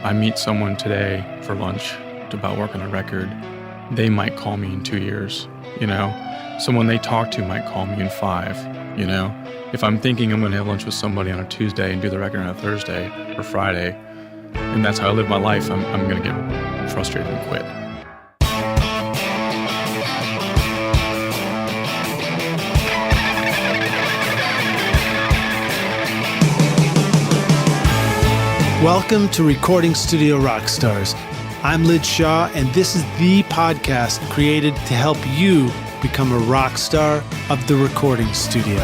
I meet someone today for lunch about working a record, they might call me in 2 years, Someone they talk to might call me in 5, If I'm thinking I'm going to have lunch with somebody on a Tuesday and do the record on a Thursday or Friday, and that's how I live my life, I'm going to get frustrated and quit. Welcome to Recording Studio Rockstars. I'm Lid Shaw, and this is the podcast created to help you become a rock star of the recording studio.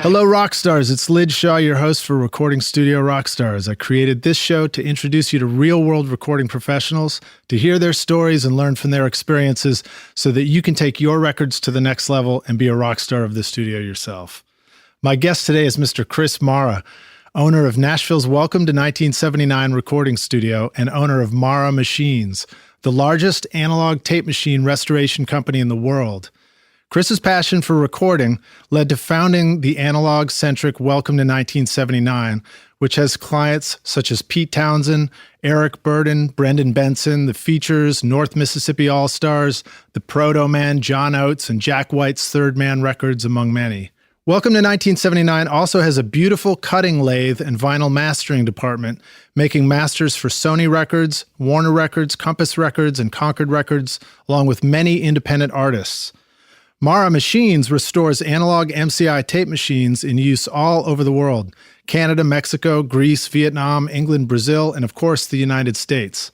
Hello, Rockstars. It's Lid Shaw, your host for Recording Studio Rockstars. I created this show to introduce you to real-world recording professionals, to hear their stories and learn from their experiences so that you can take your records to the next level and be a rock star of the studio yourself. My guest today is Mr. Chris Mara, owner of Nashville's Welcome to 1979 recording studio and owner of Mara Machines, the largest analog tape machine restoration company in the world. Chris's passion for recording led to founding the analog-centric Welcome to 1979, which has clients such as Pete Townshend, Eric Burdon, Brendan Benson, the Features, North Mississippi Allstars, the Protomen, John Oats, and Jack White's Third Man Records, among many. Welcome to 1979 also has a beautiful cutting lathe and vinyl mastering department, making masters for Sony Records, Warner Records, Compass Records, and Concord Records, along with many independent artists. Mara Machines restores analog MCI tape machines in use all over the world: Canada, Mexico, Greece, Vietnam, England, Brazil, and of course the United States.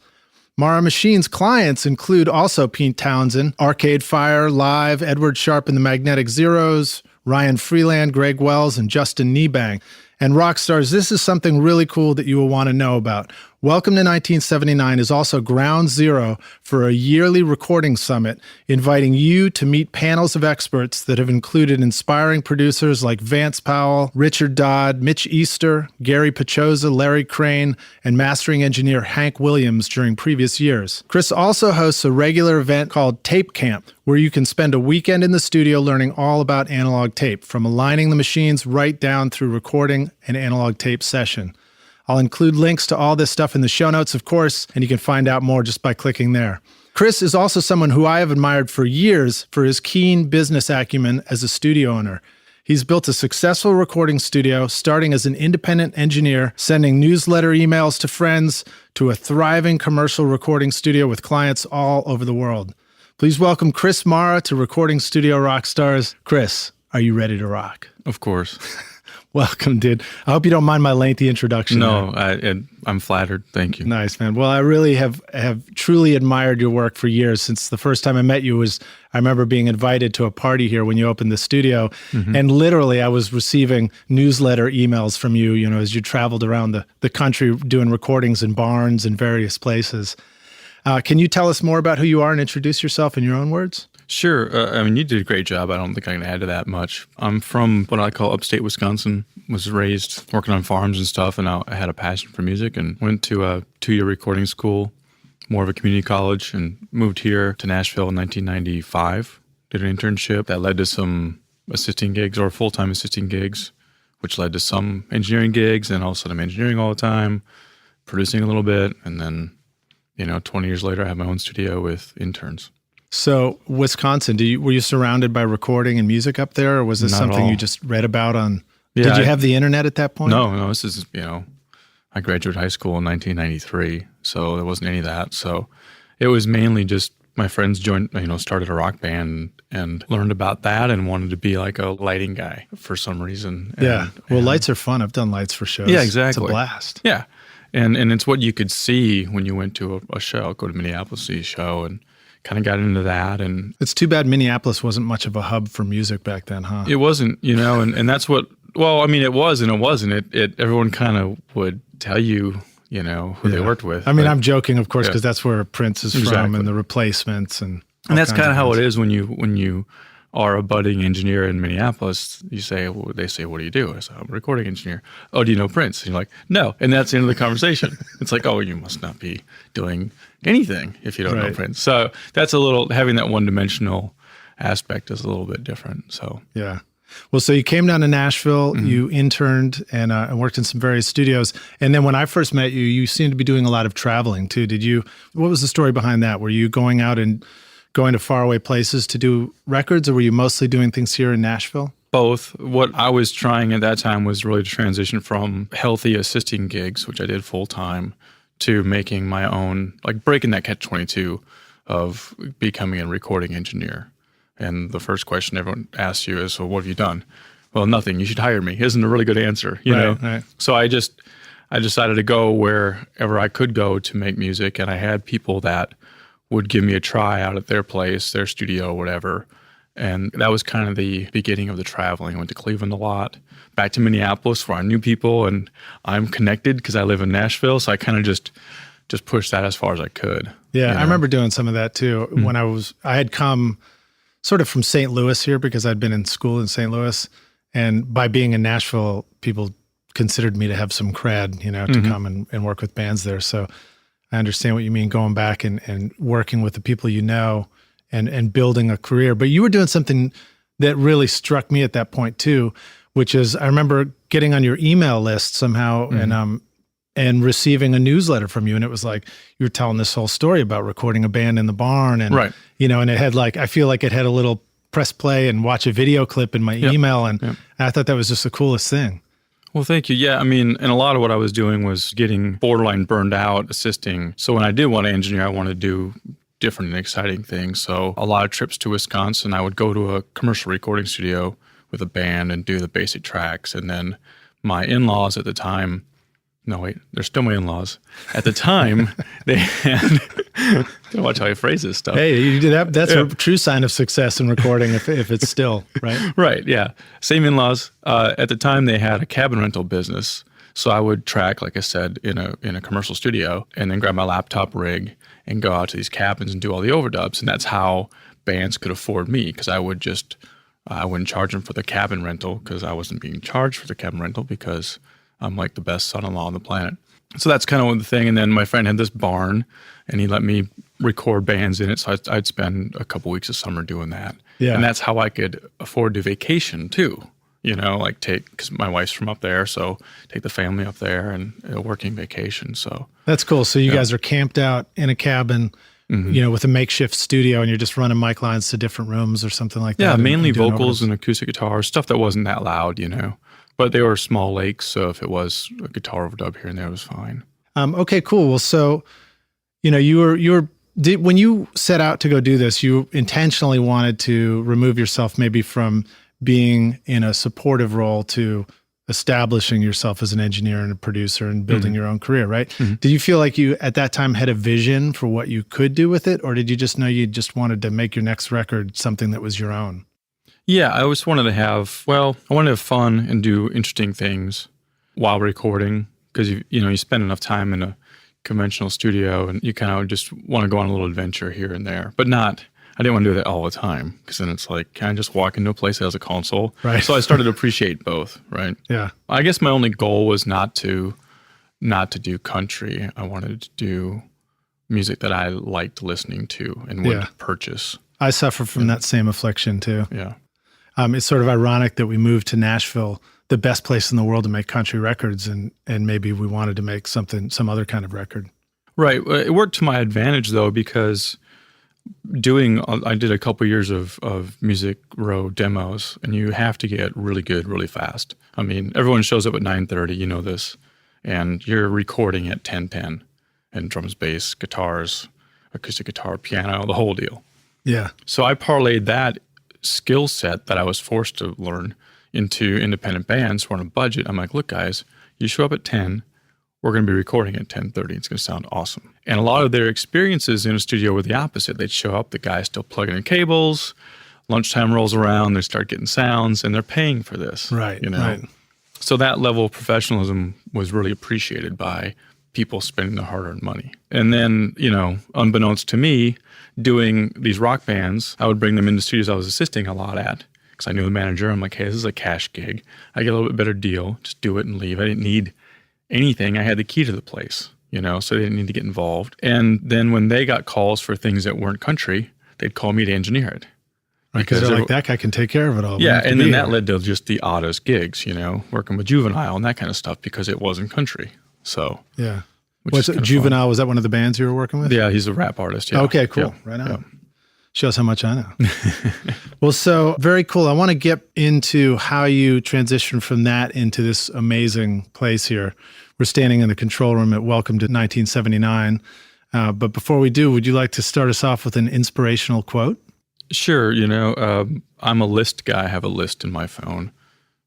Mara Machines clients include also Pete Townshend, Arcade Fire, Live, Edward Sharpe and the Magnetic Zeros, Ryan Freeland, Greg Wells, and Justin Niebank. And Rockstars, this is something really cool that you will want to know about. Welcome to 1979 is also ground zero for a yearly recording summit, inviting you to meet panels of experts that have included inspiring producers like Vance Powell, Richard Dodd, Mitch Easter, Gary Pachoza, Larry Crane, and mastering engineer Hank Williams during previous years. Chris also hosts a regular event called Tape Camp, where you can spend a weekend in the studio learning all about analog tape, from aligning the machines right down through recording an analog tape session. I'll include links to all this stuff in the show notes, of course, and you can find out more just by clicking there. Chris is also someone who I have admired for years for his keen business acumen as a studio owner. He's built a successful recording studio, starting as an independent engineer, sending newsletter emails to friends, to a thriving commercial recording studio with clients all over the world. Please welcome Chris Mara to Recording Studio Rockstars. Chris, are you ready to rock? Of course. Welcome, dude. I hope you don't mind my lengthy introduction. No, I'm flattered. Thank you. Nice, man. Well, I really have truly admired your work for years. Since the first time I met you I remember being invited to a party here when you opened the studio. Mm-hmm. And literally I was receiving newsletter emails from you, as you traveled around the country doing recordings in barns and various places. Can you tell us more about who you are and introduce yourself in your own words? Sure. You did a great job. I don't think I can add to that much. I'm from what I call upstate Wisconsin, was raised working on farms and stuff, and I had a passion for music and went to a 2-year recording school, more of a community college, and moved here to Nashville in 1995. Did an internship that led to some assisting gigs or full-time assisting gigs, which led to some engineering gigs, and all of a sudden I'm engineering all the time, producing a little bit, and then 20 years later, I have my own studio with interns. So, Wisconsin, were you surrounded by recording and music up there, or was this something you just read about on? Yeah, did you have the internet at that point? No. This is, I graduated high school in 1993, so there wasn't any of that. So, it was mainly just my friends started a rock band and learned about that and wanted to be like a lighting guy for some reason. Yeah. Well, lights are fun. I've done lights for shows. Yeah, exactly. It's a blast. Yeah. And it's what you could see when you went to a show, go to Minneapolis, see a show, and kind of got into that. And it's too bad Minneapolis wasn't much of a hub for music back then, huh? It wasn't, and that's what, it was and it wasn't. Everyone kind of would tell you, who they worked with. I'm joking, of course, because that's where Prince is from and the Replacements. And that's kind of how it is when you are a budding engineer in Minneapolis. They say, what do you do? I say, I'm a recording engineer. Oh, do you know Prince? And you're like, no. And that's the end of the conversation. It's like, oh, you must not be doing anything if you don't know Prince. So that's having that one-dimensional aspect is a little bit different. So yeah. Well, so you came down to Nashville, you interned and worked in some various studios. And then when I first met you, you seemed to be doing a lot of traveling too. What was the story behind that? Were you going out and going to faraway places to do records, or were you mostly doing things here in Nashville? Both. What I was trying at that time was really to transition from healthy assisting gigs, which I did full time, to making my own, like breaking that catch-22 of becoming a recording engineer. And the first question everyone asks you is, well, what have you done? Well, nothing. You should hire me. Isn't a really good answer, you know? Right. So I decided to go wherever I could go to make music, and I had people that would give me a try out at their place, their studio, whatever. And that was kind of the beginning of the traveling. I went to Cleveland a lot, back to Minneapolis where I knew people, and I'm connected because I live in Nashville. So I kind of just pushed that as far as I could. Yeah, you know? I remember doing some of that too. When I had come sort of from St. Louis here because I'd been in school in St. Louis. And by being in Nashville, people considered me to have some cred, to come and work with bands there. So I understand what you mean, going back and working with the people you know and building a career. But you were doing something that really struck me at that point too, which is I remember getting on your email list somehow and receiving a newsletter from you. And it was like, you were telling this whole story about recording a band in the barn. And, and it had I feel like it had a little press play and watch a video clip in my email. And I thought that was just the coolest thing. Well, thank you. Yeah, I mean, and a lot of what I was doing was getting borderline burned out assisting. So when I did want to engineer, I wanted to do different and exciting things. So a lot of trips to Wisconsin, I would go to a commercial recording studio with a band and do the basic tracks. And then my in-laws at the time, no, wait, they're still my in-laws. At the time, they had, don't watch how I phrase this stuff. Hey, you did that. That's a true sign of success in recording if it's still, right? Right, yeah. Same in-laws. At the time, they had a cabin rental business. So I would track, like I said, in a commercial studio and then grab my laptop rig and go out to these cabins and do all the overdubs. And that's how bands could afford me because I wouldn't charge them for the cabin rental because I wasn't being charged for the cabin rental because I'm like the best son-in-law on the planet. So that's kind of the thing. And then my friend had this barn and he let me record bands in it. So I'd spend a couple weeks of summer doing that. Yeah. And that's how I could afford to vacation too. Because my wife's from up there, so take the family up there and a working vacation. So that's cool. So you guys are camped out in a cabin, with a makeshift studio, and you're just running mic lines to different rooms or something like that. Yeah, mainly vocals and acoustic guitars, stuff that wasn't that loud, But they were small lakes, so if it was a guitar overdub here and there, it was fine. Okay, cool. Well, so when you set out to go do this, you intentionally wanted to remove yourself maybe from being in a supportive role to establishing yourself as an engineer and a producer and building your own career, right? Did you feel like you at that time had a vision for what you could do with it, or did you just know you just wanted to make your next record something that was your own? Yeah, I always wanted to have fun and do interesting things while recording because you spend enough time in a conventional studio and you kind of just want to go on a little adventure here and there, but I didn't want to do that all the time because then it's like, can I just walk into a place that has a console? Right. So I started to appreciate both, right? Yeah. I guess my only goal was not to do country. I wanted to do music that I liked listening to and would purchase. I suffer from that same affliction too. Yeah. It's sort of ironic that we moved to Nashville, the best place in the world to make country records, and maybe we wanted to make some other kind of record. Right. It worked to my advantage though because I did a couple years of Music Row demos, and you have to get really good really fast. I mean, everyone shows up at 9:30, you know this, and you're recording at 10:10, and drums, bass, guitars, acoustic guitar, piano, the whole deal. Yeah. So I parlayed that skill set that I was forced to learn into independent bands. We're on a budget. I'm like, look, guys, you show up at 10. We're going to be recording at 10:30. It's going to sound awesome. And a lot of their experiences in a studio were the opposite. They'd show up, the guy's still plugging in cables, lunchtime rolls around, they start getting sounds, and they're paying for this. Right, right. So that level of professionalism was really appreciated by people spending their hard-earned money. And then, unbeknownst to me, doing these rock bands, I would bring them into studios I was assisting a lot at because I knew the manager. I'm like, hey, this is a cash gig. I get a little bit better deal. Just do it and leave. I didn't need anything. I had the key to the place, so they didn't need to get involved. And then when they got calls for things that weren't country, they'd call me to engineer it. Because they're like, that guy can take care of it all. Yeah, and then that led to just the oddest gigs, working with Juvenile and that kind of stuff because it wasn't country. So yeah. Was it Juvenile? Was that one of the bands you were working with? Yeah, he's a rap artist. Yeah. Okay, cool. Yeah. Right on. Yeah. Shows how much I know. Well, so very cool. I want to get into how you transitioned from that into this amazing place here. We're standing in the control room at Welcome to 1979. But before we do, would you like to start us off with an inspirational quote? Sure. I'm a list guy. I have a list in my phone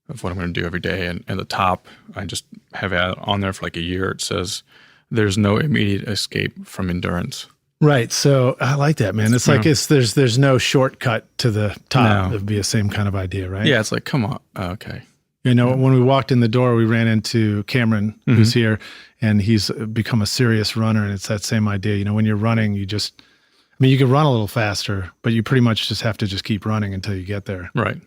of what I'm going to do every day. And at the top, I just have it on there for like a year. It says, there's no immediate escape from endurance. Right. So I like that, man. It's like there's no shortcut to the top. It'd be the same kind of idea, right? Yeah. It's like, come on. Okay. When we walked in the door, we ran into Cameron, who's here, and he's become a serious runner. And it's that same idea. When you're running, you can run a little faster, but you pretty much just have to just keep running until you get there. Right.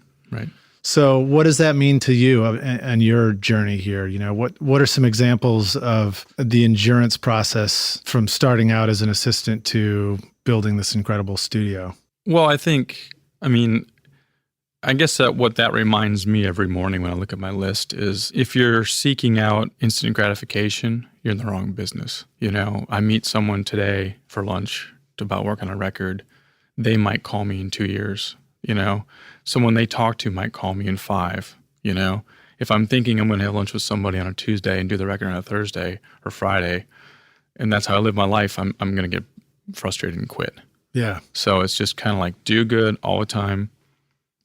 So what does that mean to you and your journey here? What are some examples of the endurance process from starting out as an assistant to building this incredible studio? Well, I guess that what that reminds me every morning when I look at my list is if you're seeking out instant gratification, you're in the wrong business. I meet someone today for lunch about work on a record. They might call me in 2 years. Someone they talk to might call me in 5. If I'm thinking I'm going to have lunch with somebody on a Tuesday and do the record on a Thursday or Friday, and that's how I live my life, I'm going to get frustrated and quit. Yeah. So it's just kind of like do good all the time,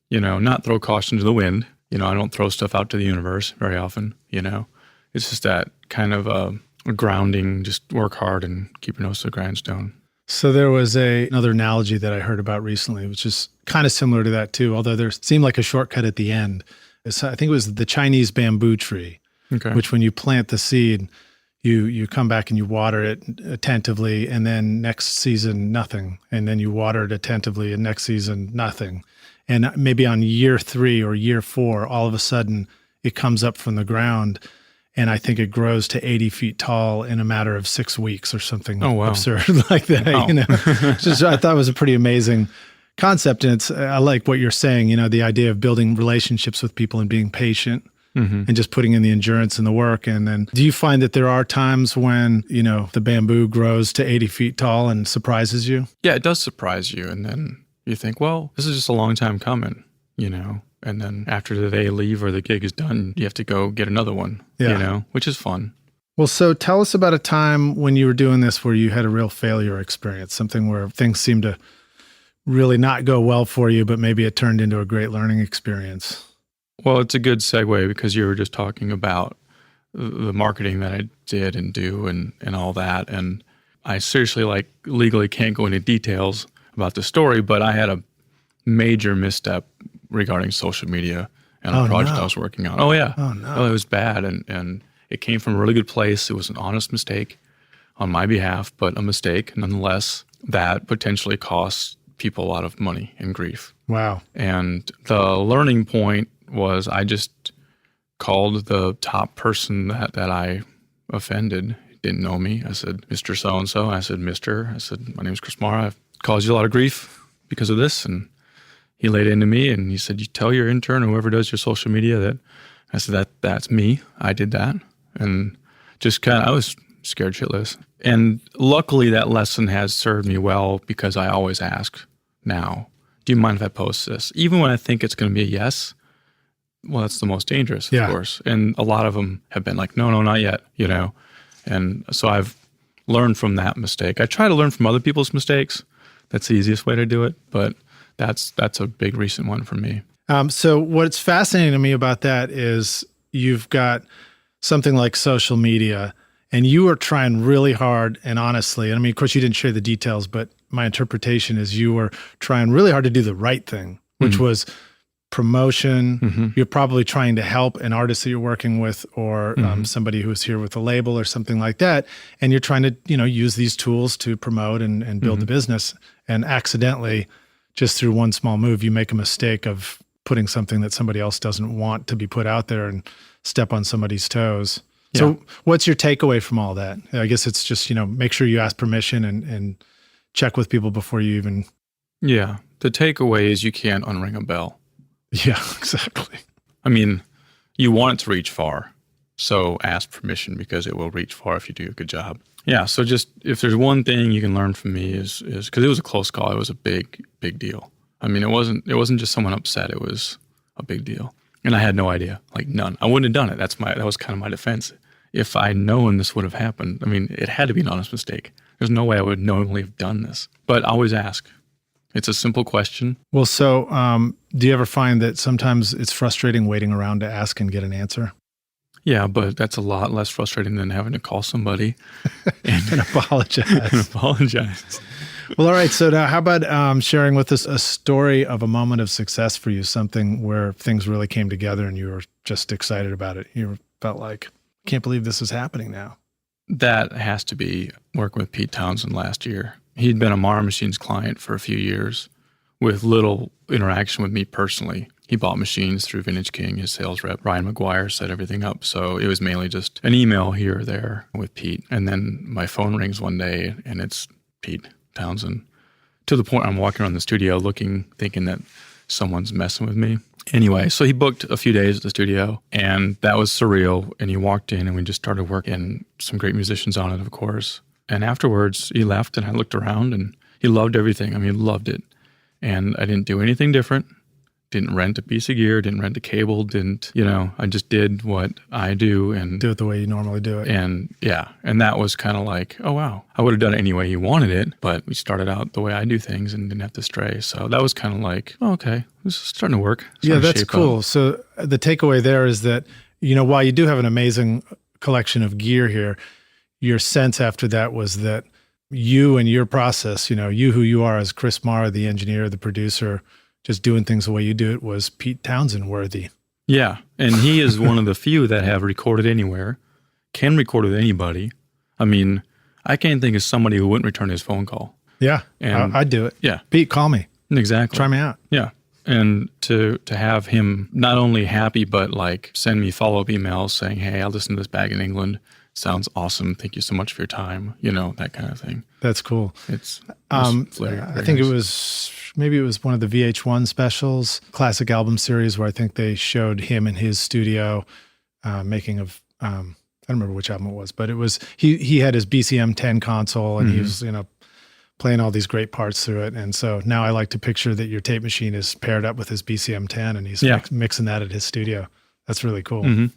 not throw caution to the wind. I don't throw stuff out to the universe very often, It's just that kind of a grounding, just work hard and keep your nose to the grindstone. So there was another analogy that I heard about recently, which is kind of similar to that too, although there seemed like a shortcut at the end. I think it was the Chinese bamboo tree, which when you plant the seed, you come back and you water it attentively, and then next season, nothing. And then you water it attentively, and next season, nothing. And maybe on year 3 or year 4, all of a sudden it comes up from the ground. And I think it grows to 80 feet tall in a matter of 6 weeks or something absurd like that. Wow. I thought it was a pretty amazing concept. And I like what you're saying, the idea of building relationships with people and being patient and just putting in the endurance and the work. And then do you find that there are times when, the bamboo grows to 80 feet tall and surprises you? Yeah, it does surprise you. And then you think, well, this is just a long time coming, And then after they leave or the gig is done, you have to go get another one, which is fun. Well, so tell us about a time when you were doing this where you had a real failure experience, something where things seemed to really not go well for you, but maybe it turned into a great learning experience. Well, it's a good segue because you were just talking about the marketing that I did and do and all that. And I seriously legally can't go into details about the story, but I had a major misstep regarding social media and a project I was working on. Oh, yeah. Oh, no. It was bad. And it came from a really good place. It was an honest mistake on my behalf, but a mistake nonetheless that potentially costs people a lot of money and grief. Wow. And the learning point was I just called the top person that I offended. He didn't know me. I said, Mr. So-and-so. I said, Mr. I said, my name is Chris Mara. I've caused you a lot of grief because of this. And he laid into me and he said, you tell your intern or whoever does your social media that. I said, that's me. I did that. And just I was scared shitless. And luckily that lesson has served me well because I always ask now, do you mind if I post this? Even when I think it's going to be a yes, well, that's the most dangerous, of course. And a lot of them have been like, no, not yet, And so I've learned from that mistake. I try to learn from other people's mistakes. That's the easiest way to do it. But that's a big recent one for me. So what's fascinating to me about that is you've got something like social media and you are trying really hard and honestly, and of course you didn't share the details, but my interpretation is you were trying really hard to do the right thing, which was promotion. You're probably trying to help an artist that you're working with or somebody who's here with a label or something like that. And you're trying to, use these tools to promote and build the business. And accidentally, just through one small move, you make a mistake of putting something that somebody else doesn't want to be put out there and step on somebody's toes. Yeah. So what's your takeaway from all that? I guess it's just, make sure you ask permission and check with people before you even... Yeah, the takeaway is you can't unring a bell. Yeah, exactly. I mean, you want it to reach far, so ask permission because it will reach far if you do a good job. Yeah, so just if there's one thing you can learn from me is because it was a close call, it was a big deal. I mean, it wasn't just someone upset, it was a big deal. And I had no idea, like none. I wouldn't have done it. That was kind of my defense. If I'd known this would have happened, I mean, it had to be an honest mistake. There's no way I would knowingly have done this. But always ask. It's a simple question. Well, so do you ever find that sometimes it's frustrating waiting around to ask and get an answer? Yeah, but that's a lot less frustrating than having to call somebody and apologize. Well, all right. So now how about sharing with us a story of a moment of success for you, something where things really came together and you were just excited about it. You felt like, I can't believe this is happening now. That has to be working with Pete Townshend last year. He'd been a Mara Machines client for a few years with little interaction with me personally. He bought machines through Vintage King. His sales rep, Ryan McGuire, set everything up. So it was mainly just an email here or there with Pete. And then my phone rings one day and it's Pete Townshend. To the point I'm walking around the studio thinking that someone's messing with me. Anyway, so he booked a few days at the studio and that was surreal. And he walked in and we just started working. Some great musicians on it, of course. And afterwards he left and I looked around and he loved everything. I mean, he loved it. And I didn't do anything different. Didn't rent a piece of gear, didn't rent a cable, I just did what I do and do it the way you normally do it. And yeah, and that was kind of like, oh wow, I would have done it any way he wanted it, but we started out the way I do things and didn't have to stray. So that was kind of like, oh, okay, this is starting to work. Yeah, that's cool. So the takeaway there is that, while you do have an amazing collection of gear here, your sense after that was that you and your process, you who you are as Chris Mara, the engineer, the producer, just doing things the way you do it was Pete Townshend worthy. Yeah. And he is one of the few that have recorded anywhere, can record with anybody. I mean, I can't think of somebody who wouldn't return his phone call. Yeah. And I'd do it. Yeah. Pete, call me. Exactly. Try me out. Yeah. And to have him not only happy, but like send me follow-up emails saying, hey, I listened to this back in England. Sounds awesome. Thank you so much for your time. That kind of thing. That's cool. It's I think it was one of the VH1 specials, classic album series, where I think they showed him in his studio making of, I don't remember which album it was, but it was, he had his BCM 10 console and he was, playing all these great parts through it. And so now I like to picture that your tape machine is paired up with his BCM 10 and he's mixing that at his studio. That's really cool. Mm-hmm.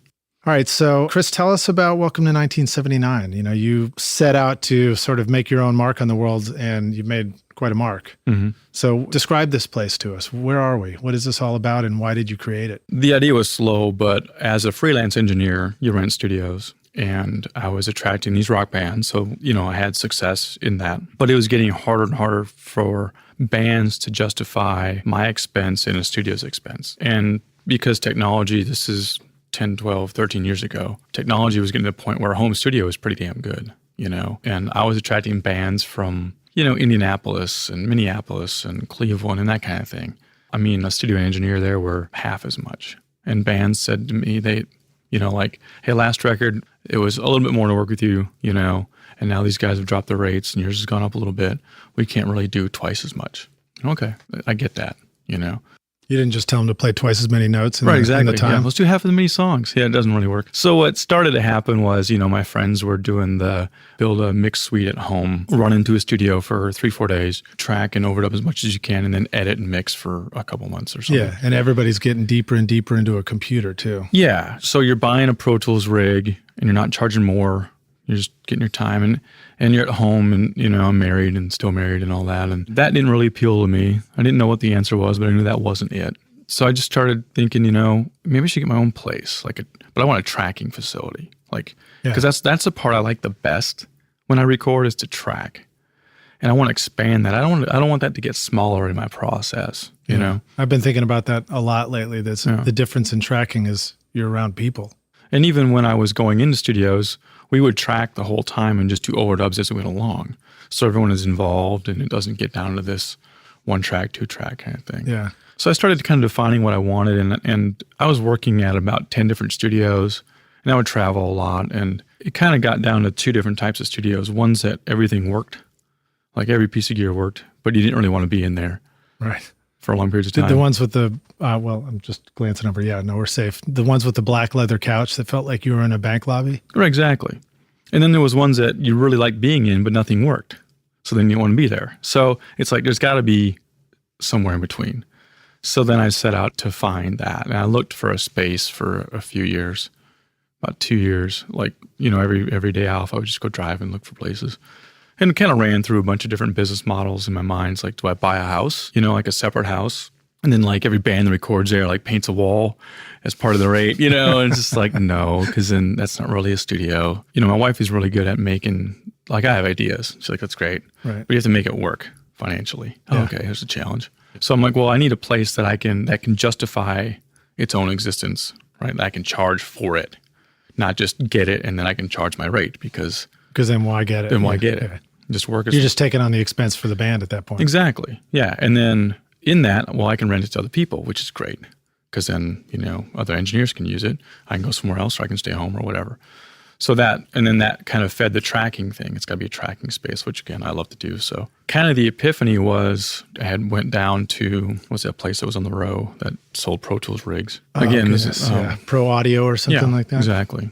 All right. So Chris, tell us about Welcome to 1979. You set out to sort of make your own mark on the world and you made quite a mark. Mm-hmm. So describe this place to us. Where are we? What is this all about and why did you create it? The idea was slow, but as a freelance engineer, you rent studios and I was attracting these rock bands. So, I had success in that, but it was getting harder and harder for bands to justify my expense and a studio's expense. And because technology, this is 10, 12, 13 years ago, technology was getting to the point where a home studio was pretty damn good, and I was attracting bands from, Indianapolis and Minneapolis and Cleveland and that kind of thing. I mean, a studio engineer there were half as much. And bands said to me, hey, last record, it was a little bit more to work with you, and now these guys have dropped their rates and yours has gone up a little bit. We can't really do twice as much. Okay, I get that, You didn't just tell them to play twice as many notes in the time? Yeah, let's do half as many songs. Yeah, it doesn't really work. So what started to happen was, my friends were doing the build a mix suite at home, run into a studio for 3-4 days, track and overdub as much as you can, and then edit and mix for a couple months or something. Yeah, and everybody's getting deeper and deeper into a computer too. Yeah, so you're buying a Pro Tools rig and you're not charging more. You're just getting your time and you're at home and, I'm married and still married and all that. And that didn't really appeal to me. I didn't know what the answer was, but I knew that wasn't it. So I just started thinking, maybe I should get my own place, but I want a tracking facility. Because that's the part I like the best when I record is to track. And I want to expand that. I don't want that to get smaller in my process, you know? I've been thinking about that a lot lately. The difference in tracking is you're around people. And even when I was going into studios, we would track the whole time and just do overdubs as we went along. So everyone is involved and it doesn't get down to this 1-track, 2-track kind of thing. Yeah. So I started kind of defining what I wanted and I was working at about 10 different studios and I would travel a lot and it kind of got down to 2 different types of studios. Ones that everything worked, like every piece of gear worked, but you didn't really want to be in there. Right. for long periods of time. The ones with the, well, I'm just glancing over. Yeah, no, we're safe. The ones with the black leather couch that felt like you were in a bank lobby? Right, exactly. And then there was ones that you really liked being in, but nothing worked. So then you don't want to be there. So it's like there's got to be somewhere in between. So then I set out to find that. And I looked for a space for a few years, about 2 years. Like, every day off, I would just go drive and look for places. And kind of ran through a bunch of different business models in my mind. It's like, do I buy a house, like a separate house? And then like every band that records there, like paints a wall as part of the rate, and it's just like, no, because then that's not really a studio. My wife is really good at making, like I have ideas. She's like, that's great. Right. But you have to make it work financially. Yeah. Oh, okay, here's a challenge. So I'm like, well, I need a place that can justify its own existence, right? That I can charge for it, not just get it and then I can charge my rate because then why get it? Then why get it? Just work. You're just taking on the expense for the band at that point. Exactly. Yeah. And then in that, well, I can rent it to other people, which is great because then, other engineers can use it. I can go somewhere else or I can stay home or whatever. So that, and then that kind of fed the tracking thing. It's got to be a tracking space, which again, I love to do. So kind of the epiphany was I went down to, what's that place that was on the row that sold Pro Tools rigs? Again, this is Pro Audio or something like that. Exactly.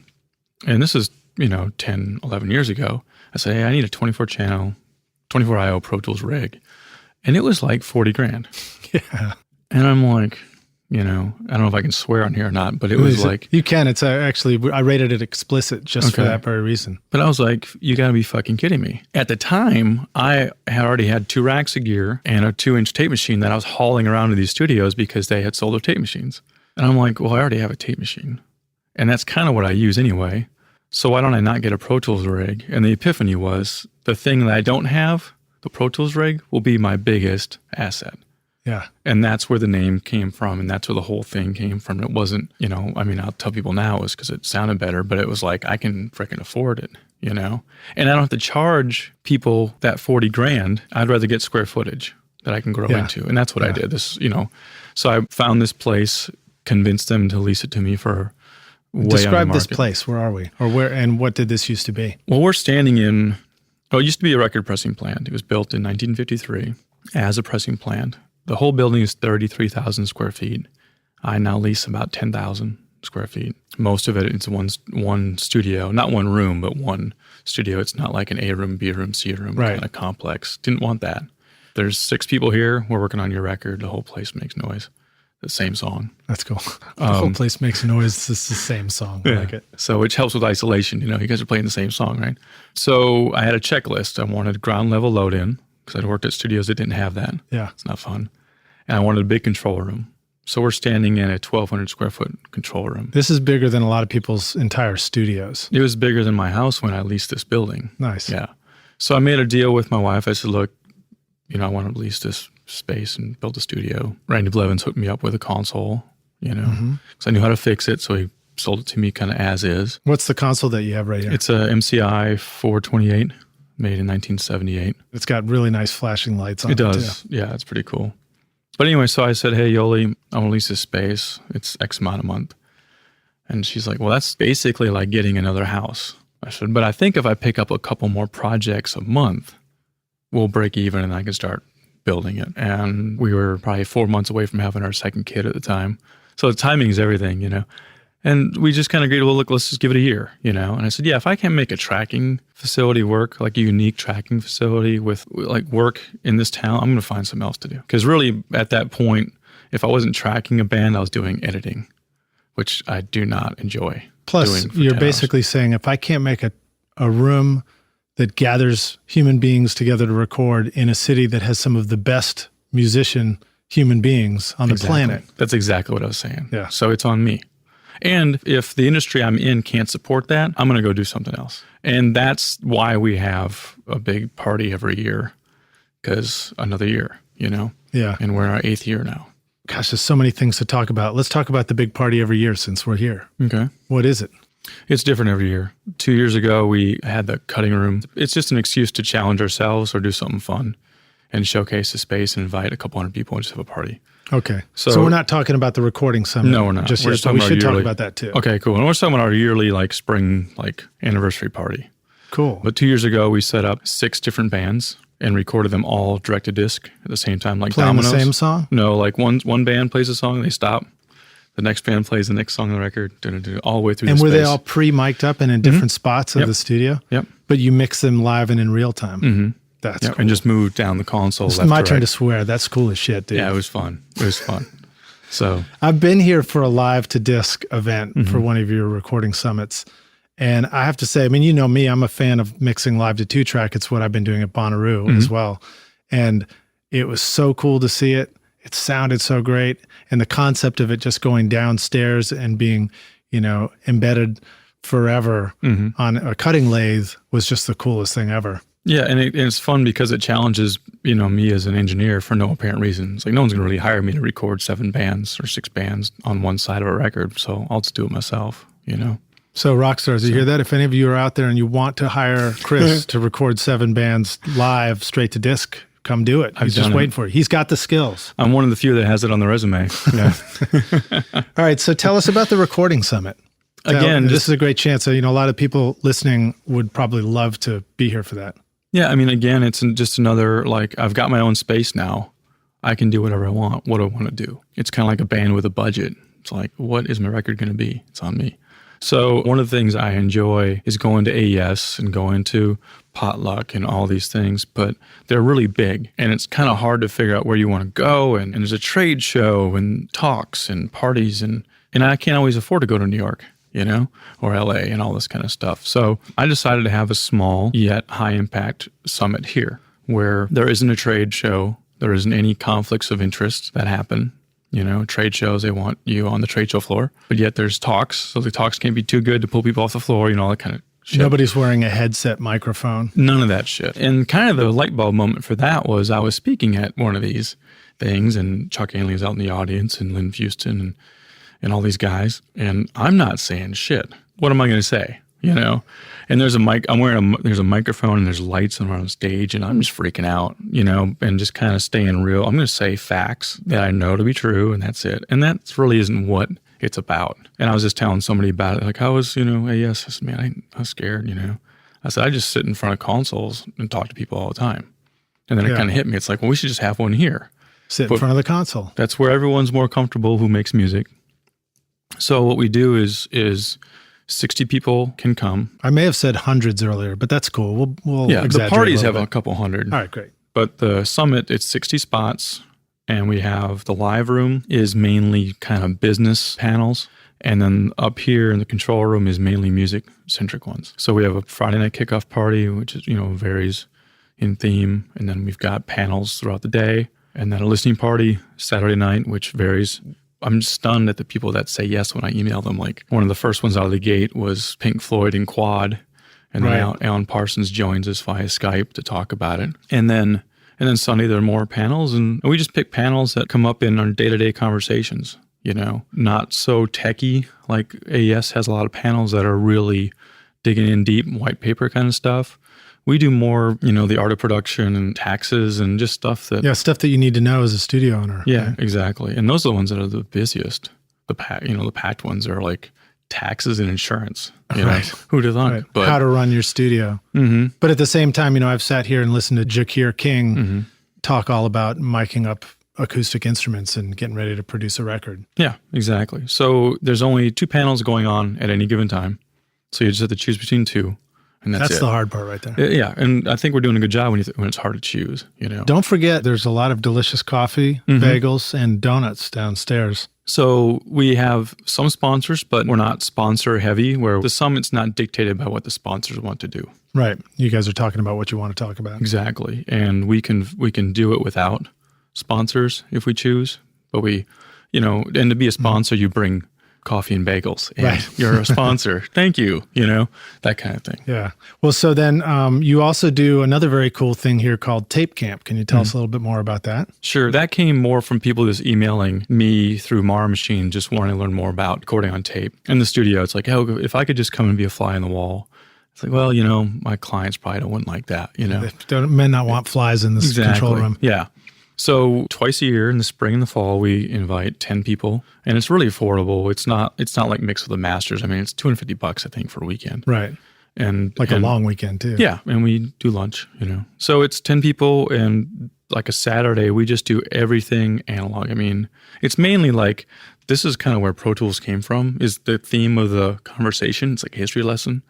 And this is, 10, 11 years ago. I said, hey, I need a 24 IO Pro Tools rig. And it was like 40 grand. Yeah. And I'm like, I don't know if I can swear on here or not, but it was like... You can. It's actually, I rated it explicit just for that very reason. But I was like, you got to be fucking kidding me. At the time, I had already had 2 racks of gear and a 2-inch tape machine that I was hauling around to these studios because they had sold their tape machines. And I'm like, well, I already have a tape machine. And that's kind of what I use anyway. So why don't I not get a Pro Tools rig? And the epiphany was the thing that I don't have, the Pro Tools rig, will be my biggest asset. Yeah. And that's where the name came from. And that's where the whole thing came from. It wasn't, I'll tell people now it was because it sounded better, but it was like, I can freaking afford it, And I don't have to charge people that 40 grand. I'd rather get square footage that I can grow into. And that's what I did. So I found this place, convinced them to lease it to me for Describe this place. Where are we? Or where, and what did this used to be? Well, we're standing in, it used to be a record pressing plant. It was built in 1953 as a pressing plant. The whole building is 33,000 square feet. I now lease about 10,000 square feet. Most of it is one studio, not one room, but one studio. It's not like an A room, B room, C room kind of complex. Didn't want that. There's 6 people here. We're working on your record. The whole place makes noise. The same song. That's cool. The whole place makes noise. It's the same song. I like it. So which helps with isolation. You guys are playing the same song, right? So I had a checklist. I wanted ground level load in because I'd worked at studios that didn't have that. Yeah. It's not fun. And I wanted a big control room. So we're standing in a 1,200 square foot control room. This is bigger than a lot of people's entire studios. It was bigger than my house when I leased this building. Nice. Yeah. So I made a deal with my wife. I said, look, I want to lease this space and build a studio. Randy Blevins hooked me up with a console, because I knew how to fix it. So he sold it to me kind of as is. What's the console that you have right here? It's a MCI 428 made in 1978. It's got really nice flashing lights on it. It does. Too. Yeah, it's pretty cool. But anyway, so I said, hey, Yoli, I want to lease this space. It's X amount a month. And she's like, well, that's basically like getting another house. I said, but I think if I pick up a couple more projects a month, we'll break even and I can start building it. And we were probably 4 months away from having our second kid at the time. So the timing is everything, And we just kind of agreed, well, look, let's just give it a year, And I said, yeah, if I can't make a tracking facility work, like a unique tracking facility with like work in this town, I'm going to find something else to do. Because really at that point, if I wasn't tracking a band, I was doing editing, which I do not enjoy. Plus, you're basically saying if I can't make a room that gathers human beings together to record in a city that has some of the best musician human beings on the planet. That's exactly what I was saying. Yeah. So it's on me. And if the industry I'm in can't support that, I'm going to go do something else. And that's why we have a big party every year, because another year, Yeah. And we're in our 8th year now. Gosh, there's so many things to talk about. Let's talk about the big party every year since we're here. Okay. What is it? It's different every year. 2 years ago, we had the cutting room. It's just an excuse to challenge ourselves or do something fun and showcase the space and invite a couple hundred people and just have a party. Okay. So we're not talking about the recording summit. No, we're not. Just yet, but we should talk about that too. Okay, cool. And we're talking about our yearly spring anniversary party. Cool. But 2 years ago, we set up 6 different bands and recorded them all direct to disc at the same time, like Playing dominoes. the same song? No, like one band plays a song, they stop. The next band plays the next song on the record, all the way through. And the were space. they all pre-mic'd up and in different spots of the studio? Yep. But you mix them live and in real time. Mm-hmm. That's cool. And just move down the console. It's left my to turn right. to swear. That's cool as shit, dude. Yeah, it was fun. It was fun. So I've been here for a live to disc event for one of your recording summits. And I have to say, I mean, you know me, I'm a fan of mixing live to 2-track. It's what I've been doing at Bonnaroo as well. And it was so cool to see it. It sounded so great. And the concept of it just going downstairs and being, embedded forever on a cutting lathe was just the coolest thing ever. yeah, and it's fun because it challenges, me as an engineer for no apparent reason. It's like no one's going to really hire me to record 7 bands or 6 bands on one side of a record. So I'll just do it myself, So Rockstars, you hear that? If any of you are out there and you want to hire Chris to record 7 bands live straight to disc, come do it. He's just waiting for it. He's got the skills. I'm one of the few that has it on the resume. Yeah. All right. So tell us about the recording summit. Again, this is a great chance. So, a lot of people listening would probably love to be here for that. Yeah, I mean, again, it's just another, I've got my own space now. I can do whatever I want, what I want to do. It's kind of like a band with a budget. It's like, what is my record going to be? It's on me. So one of the things I enjoy is going to AES and going to Potluck and all these things, but they're really big and it's kind of hard to figure out where you want to go. And there's a trade show and talks and parties and I can't always afford to go to New York, or LA and all this kind of stuff. So I decided to have a small yet high impact summit here where there isn't a trade show. There isn't any conflicts of interest that happen. Trade shows, they want you on the trade show floor, but yet there's talks. So the talks can't be too good to pull people off the floor, all that kind of shit. Nobody's wearing a headset microphone. None of that shit. And kind of the light bulb moment for that was I was speaking at one of these things and Chuck Ainley was out in the audience and Lynn Fuston and all these guys. And I'm not saying shit. What am I going to say? And there's a mic, there's a microphone and there's lights on stage and I'm just freaking out, and just kind of staying real. I'm going to say facts that I know to be true and that's it. And that really isn't what it's about. And I was just telling somebody about it, like, how was, AES? I said, man, I was scared, I said, I just sit in front of consoles and talk to people all the time. And then it kind of hit me. It's like, well, we should just have one here. Sit in front of the console. That's where everyone's more comfortable who makes music. So what we do is 60 people can come. I may have said hundreds earlier, but that's cool. We'll the parties have a couple hundred. All right, great. But the summit, it's 60 spots, and we have the live room is mainly kind of business panels, and then up here in the control room is mainly music-centric ones. So we have a Friday night kickoff party, which is varies in theme, and then we've got panels throughout the day, and then a listening party Saturday night, which varies. I'm stunned at the people that say yes when I email them. Like one of the first ones out of the gate was Pink Floyd and Quad, and then Alan Parsons joins us via Skype to talk about it. And then Sunday there are more panels, and we just pick panels that come up in our day-to-day conversations. Not so techie. Like AES has a lot of panels that are really digging in deep, white paper kind of stuff. We do more, the art of production and taxes and just stuff that... Yeah, stuff that you need to know as a studio owner. Yeah, exactly. And those are the ones that are the busiest. The packed ones are like taxes and insurance. Who'd have thought? Right. But how to run your studio. Mm-hmm. But at the same time, I've sat here and listened to Jakir King talk all about miking up acoustic instruments and getting ready to produce a record. Yeah, exactly. So there's only 2 panels going on at any given time. So you just have to choose between 2. And that's the hard part right there. Yeah, and I think we're doing a good job when it's hard to choose, Don't forget, there's a lot of delicious coffee, bagels, and donuts downstairs. So we have some sponsors, but we're not sponsor heavy, where the summit's not dictated by what the sponsors want to do. Right. You guys are talking about what you want to talk about. Exactly. And we can do it without sponsors if we choose. But and to be a sponsor, you bring coffee and bagels, and you're a sponsor. Thank you, that kind of thing. Yeah. Well, so then you also do another very cool thing here called Tape Camp. Can you tell us a little bit more about that? Sure. That came more from people just emailing me through Mara Machine, just wanting to learn more about recording on tape. In the studio, it's like, oh, if I could just come and be a fly on the wall. It's like, well, my clients probably wouldn't like that, They may not want flies in this control room. Yeah. So twice a year in the spring and the fall, we invite 10 people, and it's really affordable. It's not like Mix with the Masters. I mean, it's $250, I think, for a weekend. Right. And Like a long weekend too. Yeah, and we do lunch, So it's 10 people, and like a Saturday, we just do everything analog. I mean, it's mainly like, this is kind of where Pro Tools came from, is the theme of the conversation. It's like a history lesson.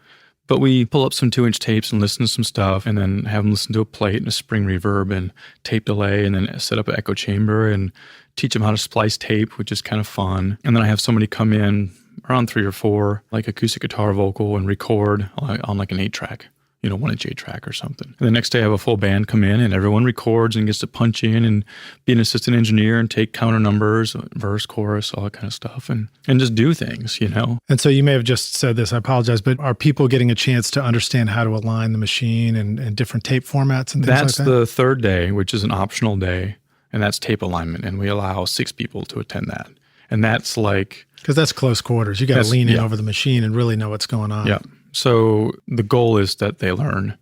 But we pull up some 2-inch tapes and listen to some stuff, and then have them listen to a plate and a spring reverb and tape delay, and then set up an echo chamber and teach them how to splice tape, which is kind of fun. And then I have somebody come in around 3 or 4, like acoustic guitar vocal, and record on like an 8-track, 1-inch 8-track or something. And the next day I have a full band come in, and everyone records and gets to punch in and be an assistant engineer and take counter numbers, verse, chorus, all that kind of stuff, and just do things, And so you may have just said this, I apologize, but are people getting a chance to understand how to align the machine and different tape formats and things like that? That's the third day, which is an optional day, and that's tape alignment, and we allow 6 people to attend that. And that's like... Because that's close quarters. You got to lean in over the machine and really know what's going on. Yeah. So the goal is that they learn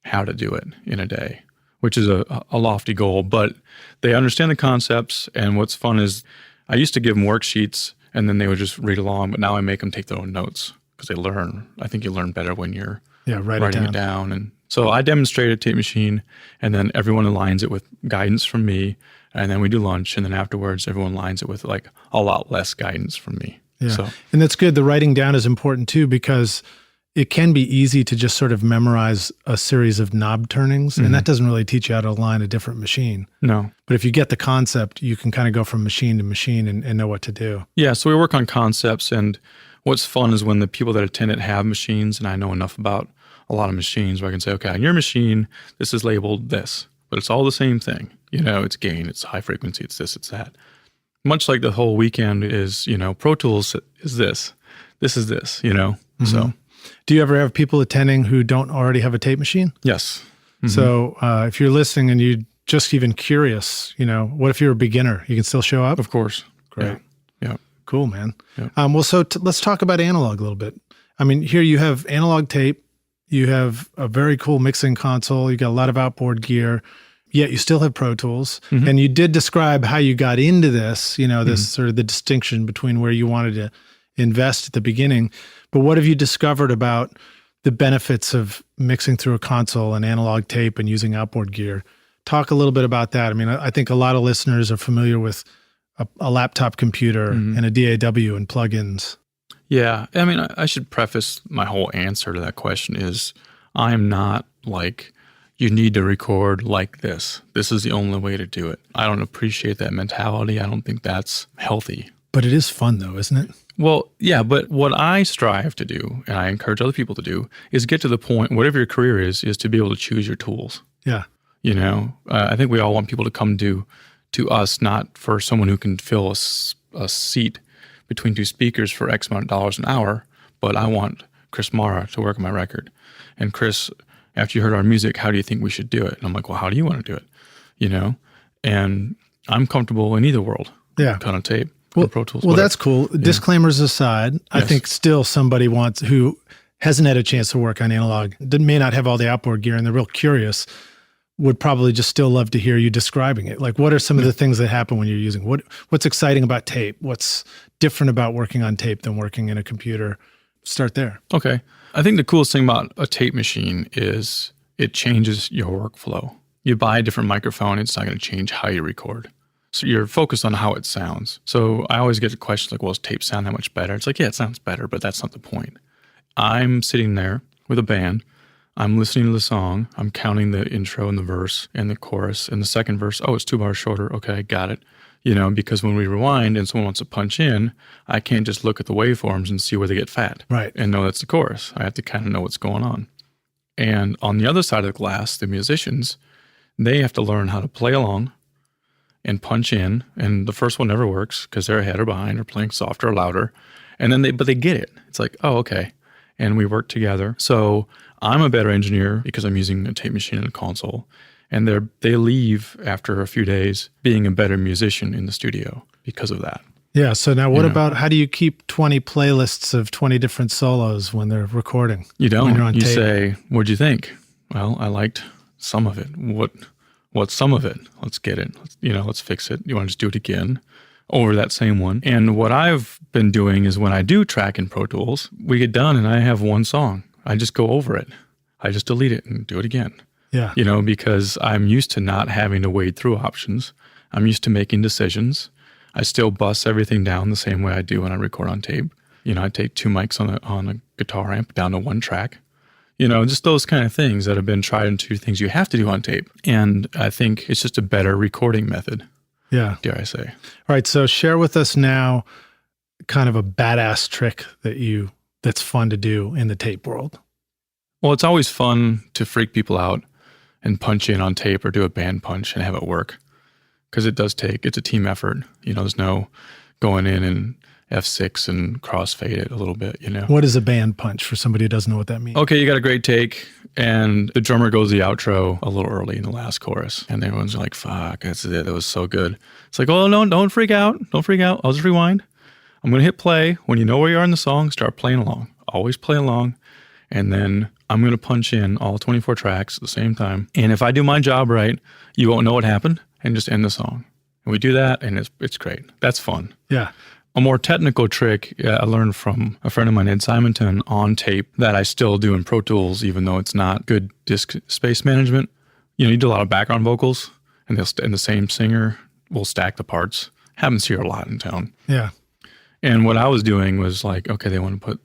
how to do it in a day, which is a lofty goal, but they understand the concepts. And what's fun is I used to give them worksheets and then they would just read along, but now I make them take their own notes because they learn. I think you learn better when you're writing it down. And so I demonstrate a tape machine, and then everyone aligns it with guidance from me. And then we do lunch, and then afterwards, everyone lines it with like a lot less guidance from me. Yeah. So. And that's good. The writing down is important too, because it can be easy to just sort of memorize a series of knob turnings, and that doesn't really teach you how to align a different machine. No. But if you get the concept, you can kind of go from machine to machine and know what to do. Yeah, so we work on concepts, and what's fun is when the people that attend it have machines, and I know enough about a lot of machines where I can say, okay, on your machine, this is labeled this, but it's all the same thing. It's gain, it's high frequency, it's this, it's that. Much like the whole weekend is, Pro Tools is this is this, so. Do you ever have people attending who don't already have a tape machine? Yes. So if you're listening and you're just even curious, what if you're a beginner? You can still show up? Of course. Great. Yeah. Cool, man. Yeah. Let's talk about analog a little bit. I mean, here you have analog tape, you have a very cool mixing console, you got a lot of outboard gear, yet you still have Pro Tools. And you did describe how you got into this, this sort of the distinction between where you wanted to invest at the beginning. But what have you discovered about the benefits of mixing through a console and analog tape and using outboard gear? Talk a little bit about that. I mean, I think a lot of listeners are familiar with a laptop computer and a DAW and plugins. Yeah. I mean, I should preface my whole answer to that question is I'm not like, you need to record like this. This is the only way to do it. I don't appreciate that mentality. I don't think that's healthy. But it is fun though, isn't it? Well, yeah, but what I strive to do, and I encourage other people to do, is get to the point, whatever your career is to be able to choose your tools. Yeah. I think we all want people to come to us, not for someone who can fill a seat between 2 speakers for X amount of dollars an hour, but I want Chris Mara to work on my record. And Chris, after you heard our music, how do you think we should do it? And I'm like, well, how do you want to do it? And I'm comfortable in either world. Yeah. Kind of tape. Well, Pro Tools, well, that's cool. Yeah. Disclaimers aside, yes. I think still somebody who hasn't had a chance to work on analog, may not have all the outboard gear, and they're real curious, would probably just still love to hear you describing it. Like, what are some of the things that happen when you're using? What's exciting about tape? What's different about working on tape than working in a computer? Start there. Okay. I think the coolest thing about a tape machine is it changes your workflow. You buy a different microphone, it's not going to change how you record. So you're focused on how it sounds. So I always get the question like, well, does tape sound that much better? It's like, yeah, it sounds better, but that's not the point. I'm sitting there with a band. I'm listening to the song. I'm counting the intro and the verse and the chorus and the second verse. Oh, it's 2 bars shorter. Okay, got it. Because when we rewind and someone wants to punch in, I can't just look at the waveforms and see where they get fat. Right. And know that's the chorus. I have to kind of know what's going on. And on the other side of the glass, the musicians, they have to learn how to play along and punch in, and the first one never works because they're ahead or behind or playing softer or louder, and then they get it. It's like, oh, okay, and we work together. So I'm a better engineer because I'm using a tape machine and a console, and they leave after a few days being a better musician in the studio because of that. Yeah. So now, what about how do you keep 20 playlists of 20 different solos when they're recording? You don't. When you're on you tape? Say, "What'd you think?" Well, I liked some of it. What's some of it? Let's get it. Let's fix it. You want to just do it again over that same one? And what I've been doing is when I do track in Pro Tools, we get done and I have one song. I just go over it. I just delete it and do it again. Yeah. Because I'm used to not having to wade through options. I'm used to making decisions. I still bust everything down the same way I do when I record on tape. I take 2 mics on a guitar amp down to 1 track. Just those kind of things that have been tried and true things you have to do on tape. And I think it's just a better recording method. Yeah. Dare I say. All right. So share with us now kind of a badass trick that's fun to do in the tape world. Well, it's always fun to freak people out and punch in on tape or do a band punch and have it work. Because it's a team effort. There's no going in and F6 and crossfade it a little bit, What is a band punch for somebody who doesn't know what that means? Okay, you got a great take, and the drummer goes the outro a little early in the last chorus, and everyone's like, fuck, that's it. That was so good. It's like, oh, no, don't freak out. Don't freak out. I'll just rewind. I'm going to hit play. When you know where you are in the song, start playing along. Always play along. And then I'm going to punch in all 24 tracks at the same time. And if I do my job right, you won't know what happened and just end the song. And we do that, and it's great. That's fun. Yeah. A more technical trick I learned from a friend of mine, Ed Simonton, on tape that I still do in Pro Tools, even though it's not good disk space management. You do a lot of background vocals, and the same singer will stack the parts. Happens here a lot in town. Yeah. And what I was doing was like, okay, they want to put,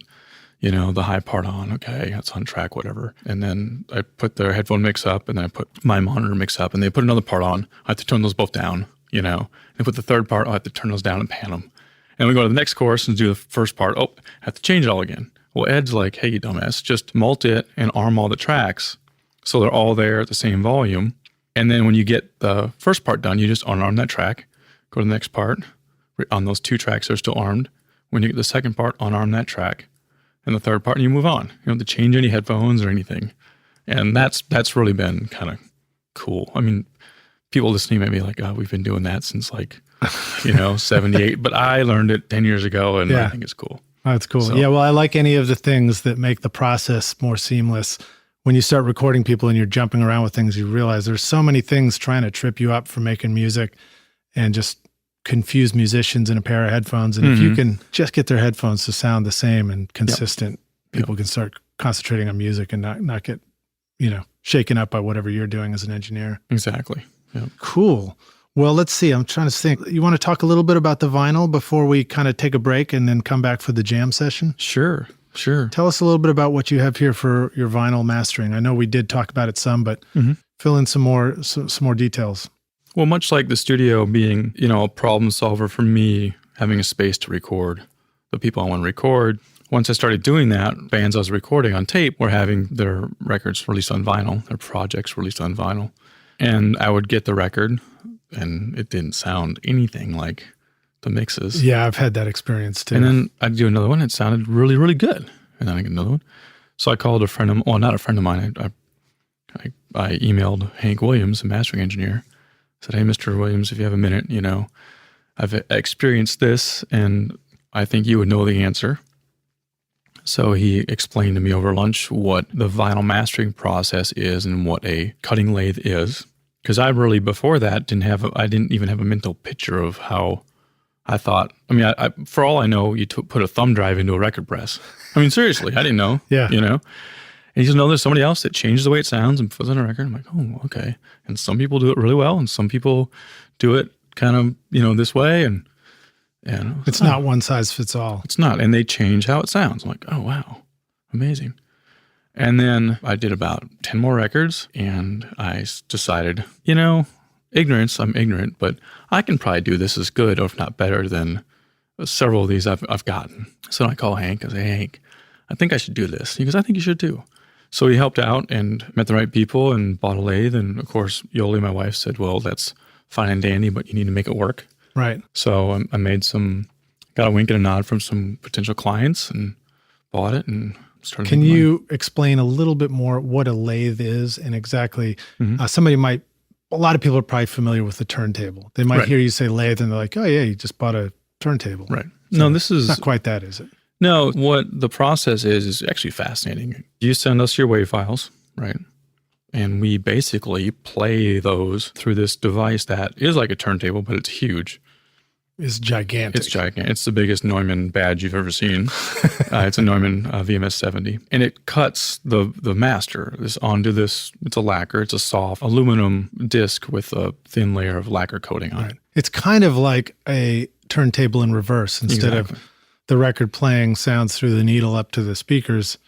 the high part on. Okay, that's on track, whatever. And then I put their headphone mix up, and then I put my monitor mix up, and they put another part on. I have to turn those both down, And put the third part, I have to turn those down and pan them. And we go to the next chorus and do the first part. Oh, have to change it all again. Well, Ed's like, hey, you dumbass, just mult it and arm all the tracks so they're all there at the same volume. And then when you get the first part done, you just unarm that track, go to the next part. On those 2 tracks, they're still armed. When you get the second part, unarm that track. And the third part, and you move on. You don't have to change any headphones or anything. And that's really been kind of cool. I mean, people listening may be like, oh, we've been doing that since 78. But I learned it 10 years ago, and I think it's cool. Oh, that's cool. So, yeah, well, I like any of the things that make the process more seamless. When you start recording people and you're jumping around with things, you realize there's so many things trying to trip you up for making music and just confuse musicians in a pair of headphones. And if you can just get their headphones to sound the same and consistent, people can start concentrating on music and not get, shaken up by whatever you're doing as an engineer. Exactly. Yeah. Cool. Well, let's see. I'm trying to think. You want to talk a little bit about the vinyl before we kind of take a break and then come back for the jam session? Sure. Tell us a little bit about what you have here for your vinyl mastering. I know we did talk about it some, but fill in some more details. Well, much like the studio being, a problem solver for me, having a space to record the people I want to record. Once I started doing that, bands I was recording on tape were having their records released on vinyl, their projects released on vinyl. And I would get the record, and it didn't sound anything like the mixes. Yeah, I've had that experience too. And then I'd do another one. It sounded really, really good. And then I get another one. So I called a friend of, well, not a friend of mine. I emailed Hank Williams, the mastering engineer. Said, hey, Mr. Williams, if you have a minute, I've experienced this, and I think you would know the answer. So he explained to me over lunch what the vinyl mastering process is and what a cutting lathe is. Because I really, before that, I didn't even have a mental picture of how I thought. I mean, I for all I know, you put a thumb drive into a record press. I mean, seriously, I didn't know. Yeah. And he says, no, there's somebody else that changes the way it sounds and puts it on a record. I'm like, oh, okay. And some people do it really well, and some people do it kind of, this way. And it's not one size fits all. It's not. And they change how it sounds. I'm like, oh, wow, amazing. And then I did about 10 more records, and I decided, ignorance, I'm ignorant, but I can probably do this as good, or if not better, than several of these I've gotten. So I call Hank. I say, hey, Hank, I think I should do this. He goes, I think you should too. So he helped out and met the right people and bought a lathe. And of course, Yoli, my wife, said, well, that's fine and dandy, but you need to make it work. Right. So I got a wink and a nod from some potential clients and bought it and started. Can you explain a little bit more what a lathe is and exactly, a lot of people are probably familiar with the turntable. They might hear you say lathe and they're like, oh yeah, you just bought a turntable. Right. So no, this is not quite that, is it? No, what the process is actually fascinating. You send us your WAV files, right? And we basically play those through this device that is like a turntable, but it's huge. is gigantic. It's gigantic. It's the biggest Neumann badge you've ever seen. It's a Neumann VMS 70. And it cuts the master onto this. It's a lacquer. It's a soft aluminum disc with a thin layer of lacquer coating on it. It's kind of like a turntable in reverse. Instead of the record playing sounds through the needle up to the speakers,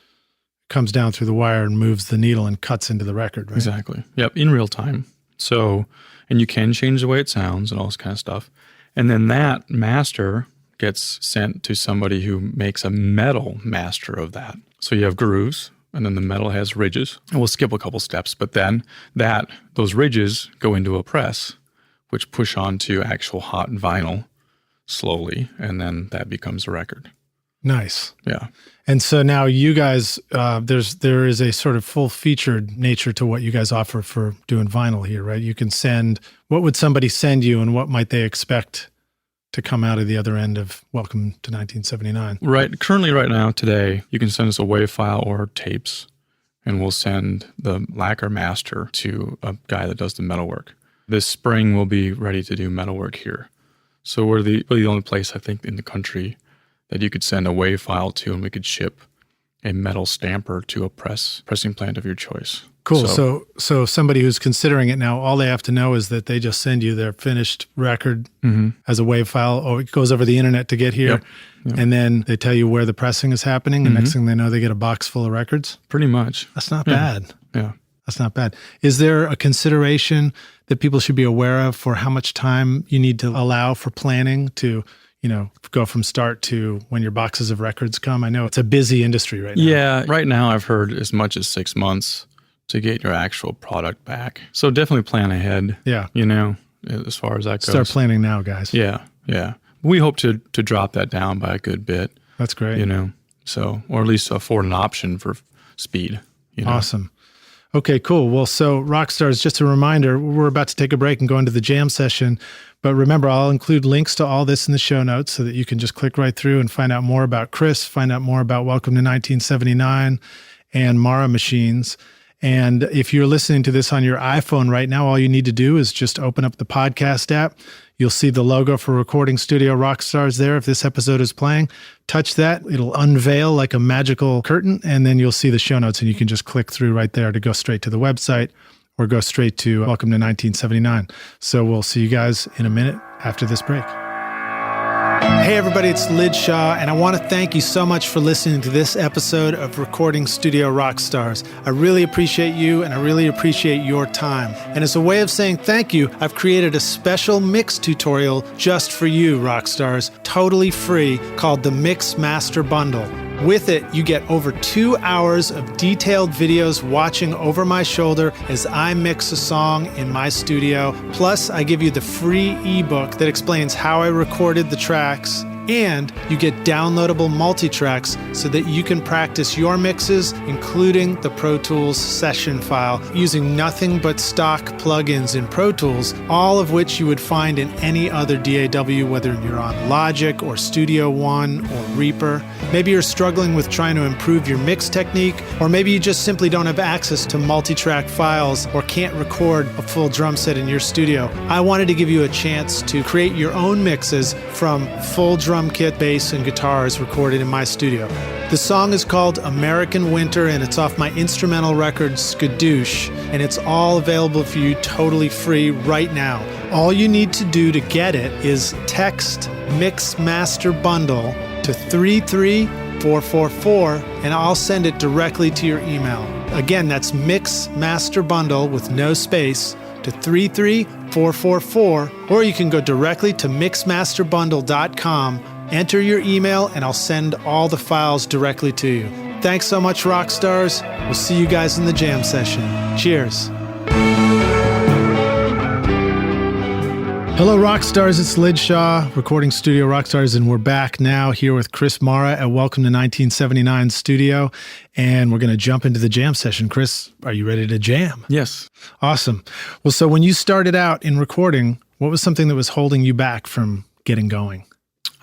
comes down through the wire and moves the needle and cuts into the record, right? Exactly. Yep, in real time. So, and you can change the way it sounds and all this kind of stuff. And then that master gets sent to somebody who makes a metal master of that. So you have grooves, and then the metal has ridges. And we'll skip a couple steps, but then those ridges go into a press, which push onto actual hot vinyl slowly, and then that becomes a record. Nice. Yeah. And so now you guys, there is a sort of full-featured nature to what you guys offer for doing vinyl here, right? You can what would somebody send you, and what might they expect to come out of the other end of Welcome to 1979? Right. Currently, right now, today, you can send us a WAV file or tapes, and we'll send the lacquer master to a guy that does the metalwork. This spring, we'll be ready to do metalwork here. So we're really the only place, I think, in the country that you could send a WAV file to, and we could ship a metal stamper to a pressing plant of your choice. Cool. So somebody who's considering it now, all they have to know is that they just send you their finished record as a WAV file, or it goes over the internet to get here, yep. And then they tell you where the pressing is happening, and next thing they know, they get a box full of records? Pretty much. That's not bad. Yeah. That's not bad. Is there a consideration that people should be aware of for how much time you need to allow for planning to go from start to when your boxes of records come? I know it's a busy industry right now. Yeah, right now I've heard as much as 6 months to get your actual product back. So definitely plan ahead. Yeah. As far as that goes. Start planning now, guys. Yeah. We hope to drop that down by a good bit. That's great. So, or at least afford an option for speed. Awesome. Okay, cool. Well, so Rockstars, just a reminder, we're about to take a break and go into the jam session. But remember, I'll include links to all this in the show notes so that you can just click right through and find out more about Chris, find out more about Welcome to 1979 and Mara Machines. And if you're listening to this on your iPhone right now, all you need to do is just open up the podcast app. You'll see the logo for Recording Studio Rockstars there if this episode is playing. Touch that. It'll unveil like a magical curtain, and then you'll see the show notes, and you can just click through right there to go straight to the website or go straight to Welcome to 1979. So we'll see you guys in a minute after this break. Hey everybody, it's Lid Shaw, and I want to thank you so much for listening to this episode of Recording Studio Rockstars. I really appreciate you, and I really appreciate your time. And as a way of saying thank you, I've created a special mix tutorial just for you, Rockstars, totally free, called the Mix Master Bundle. With it, you get over 2 hours of detailed videos watching over my shoulder as I mix a song in my studio. Plus, I give you the free ebook that explains how I recorded the tracks. And you get downloadable multi-tracks so that you can practice your mixes, including the Pro Tools session file, using nothing but stock plugins in Pro Tools, all of which you would find in any other DAW, whether you're on Logic or Studio One or Reaper. Maybe you're struggling with trying to improve your mix technique, or maybe you just simply don't have access to multi-track files or can't record a full drum set in your studio. I wanted to give you a chance to create your own mixes from full drum kit, bass, and guitars recorded in my studio. The song is called American Winter, and it's off my instrumental record Skadoosh, and it's all available for you totally free right now. All you need to do to get it is text Mix Master Bundle to 33444, and I'll send it directly to your email. Again, that's Mix Master Bundle with no space to 33444, or you can go directly to mixmasterbundle.com, enter your email, and I'll send all the files directly to you. Thanks so much, Rockstars. We'll see you guys in the jam session. Cheers. Hello, Rockstars. It's Lid Shaw, Recording Studio Rockstars, and we're back now here with Chris Mara at Welcome to 1979 Studio, and we're going to jump into the jam session. Chris, are you ready to jam? Yes. Awesome. Well, so when you started out in recording, what was something that was holding you back from getting going?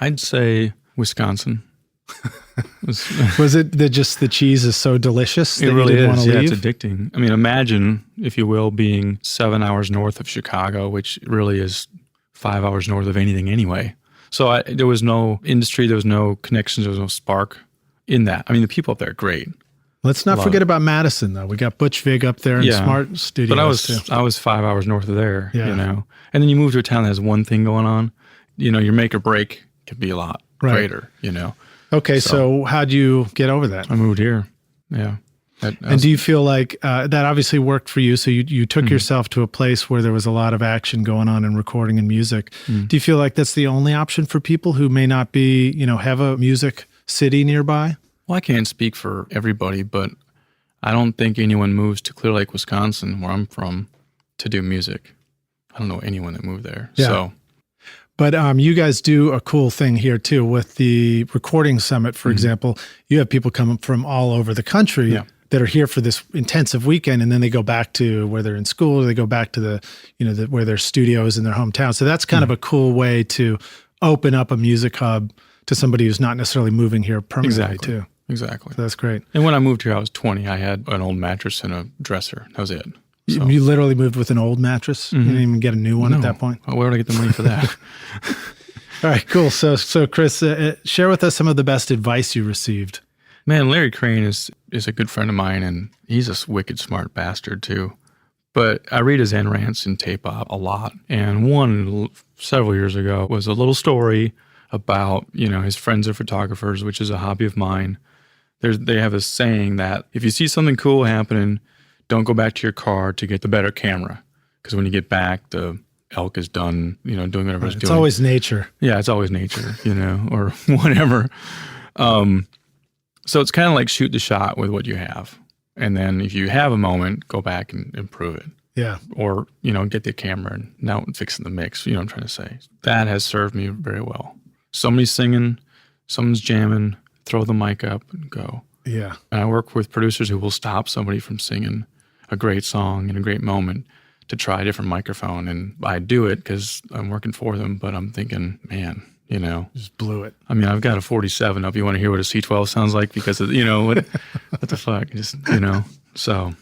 I'd say Wisconsin. Was it that just the cheese is so delicious that it really you didn't want to leave? leave? It's addicting. I mean, imagine, if you will, being 7 hours north of Chicago, which really is 5 hours north of anything anyway. So there was no industry, there was no connections, there was no spark in that. I mean, the people up there are great. Let's not forget about Madison, though. We got Butch Vig up there and Smart Studios. But I was 5 hours north of there, you know. And then you move to a town that has one thing going on. You know, your make or break can be a lot greater, you know. Okay, so how'd you get over that? I moved here, yeah. And do you feel like that obviously worked for you? So you took yourself to a place where there was a lot of action going on in recording and music. Do you feel like that's the only option for people who may not be, you know, have a music city nearby? Well, I can't speak for everybody, but I don't think anyone moves to Clear Lake, Wisconsin, where I'm from, to do music. I don't know anyone that moved there. Yeah. So, but you guys do a cool thing here too with the recording summit, for example. You have people coming from all over the country that are here for this intensive weekend, and then they go back to where they're in school, or they go back to the, you know, where their studios in their hometown. So that's kind of a cool way to open up a music hub to somebody who's not necessarily moving here permanently too. Exactly. So that's great. And when I moved here, I was 20. I had an old mattress and a dresser. That was it. So. You literally moved with an old mattress? You didn't even get a new one at that point? Where would I get the money for that? All right, cool. So Chris, share with us some of the best advice you received. Man, Larry Crane is a good friend of mine, and he's a wicked smart bastard too. But I read his Zen rants in Tape Op a lot. And one several years ago was a little story about, you know, his friends are photographers, which is a hobby of mine. They have a saying that if you see something cool happening, don't go back to your car to get the better camera. Because when you get back, the elk is done, you know, doing whatever it's doing. It's always nature. Yeah, it's always nature, you know, or whatever. So it's kind of like shoot the shot with what you have. And then if you have a moment, go back and improve it. Yeah. Or, you know, get the camera and now fixing the mix. You know what I'm trying to say? That has served me very well. Somebody's singing, someone's jamming, throw the mic up and go. Yeah. And I work with producers who will stop somebody from singing a great song in a great moment to try a different microphone. And I do it because I'm working for them, but I'm thinking, man, you know. Just blew it. I mean, I've got a 47 up. You want to hear what a C12 sounds like? Because, of, you know, what the fuck? Just, you know, so.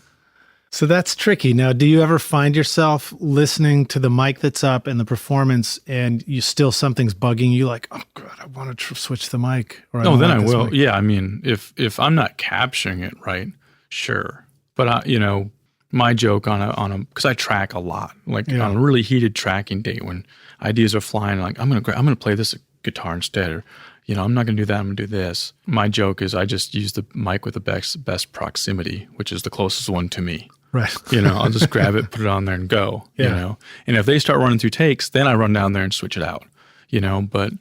So that's tricky. Now, do you ever find yourself listening to the mic that's up and the performance and something's bugging you like, oh God, I want to switch the mic? Or no, then I will. Mic. Yeah. I mean, if I'm not capturing it right, sure. But, you know, my joke on a, because I track a lot, like on a really heated tracking date when ideas are flying, like I'm going to play this guitar instead, or, you know, I'm not going to do that. I'm going to do this. My joke is I just use the mic with the best proximity, which is the closest one to me. Right. You know, I'll just grab it, put it on there and go, you know. And if they start running through takes, then I run down there and switch it out, you know, but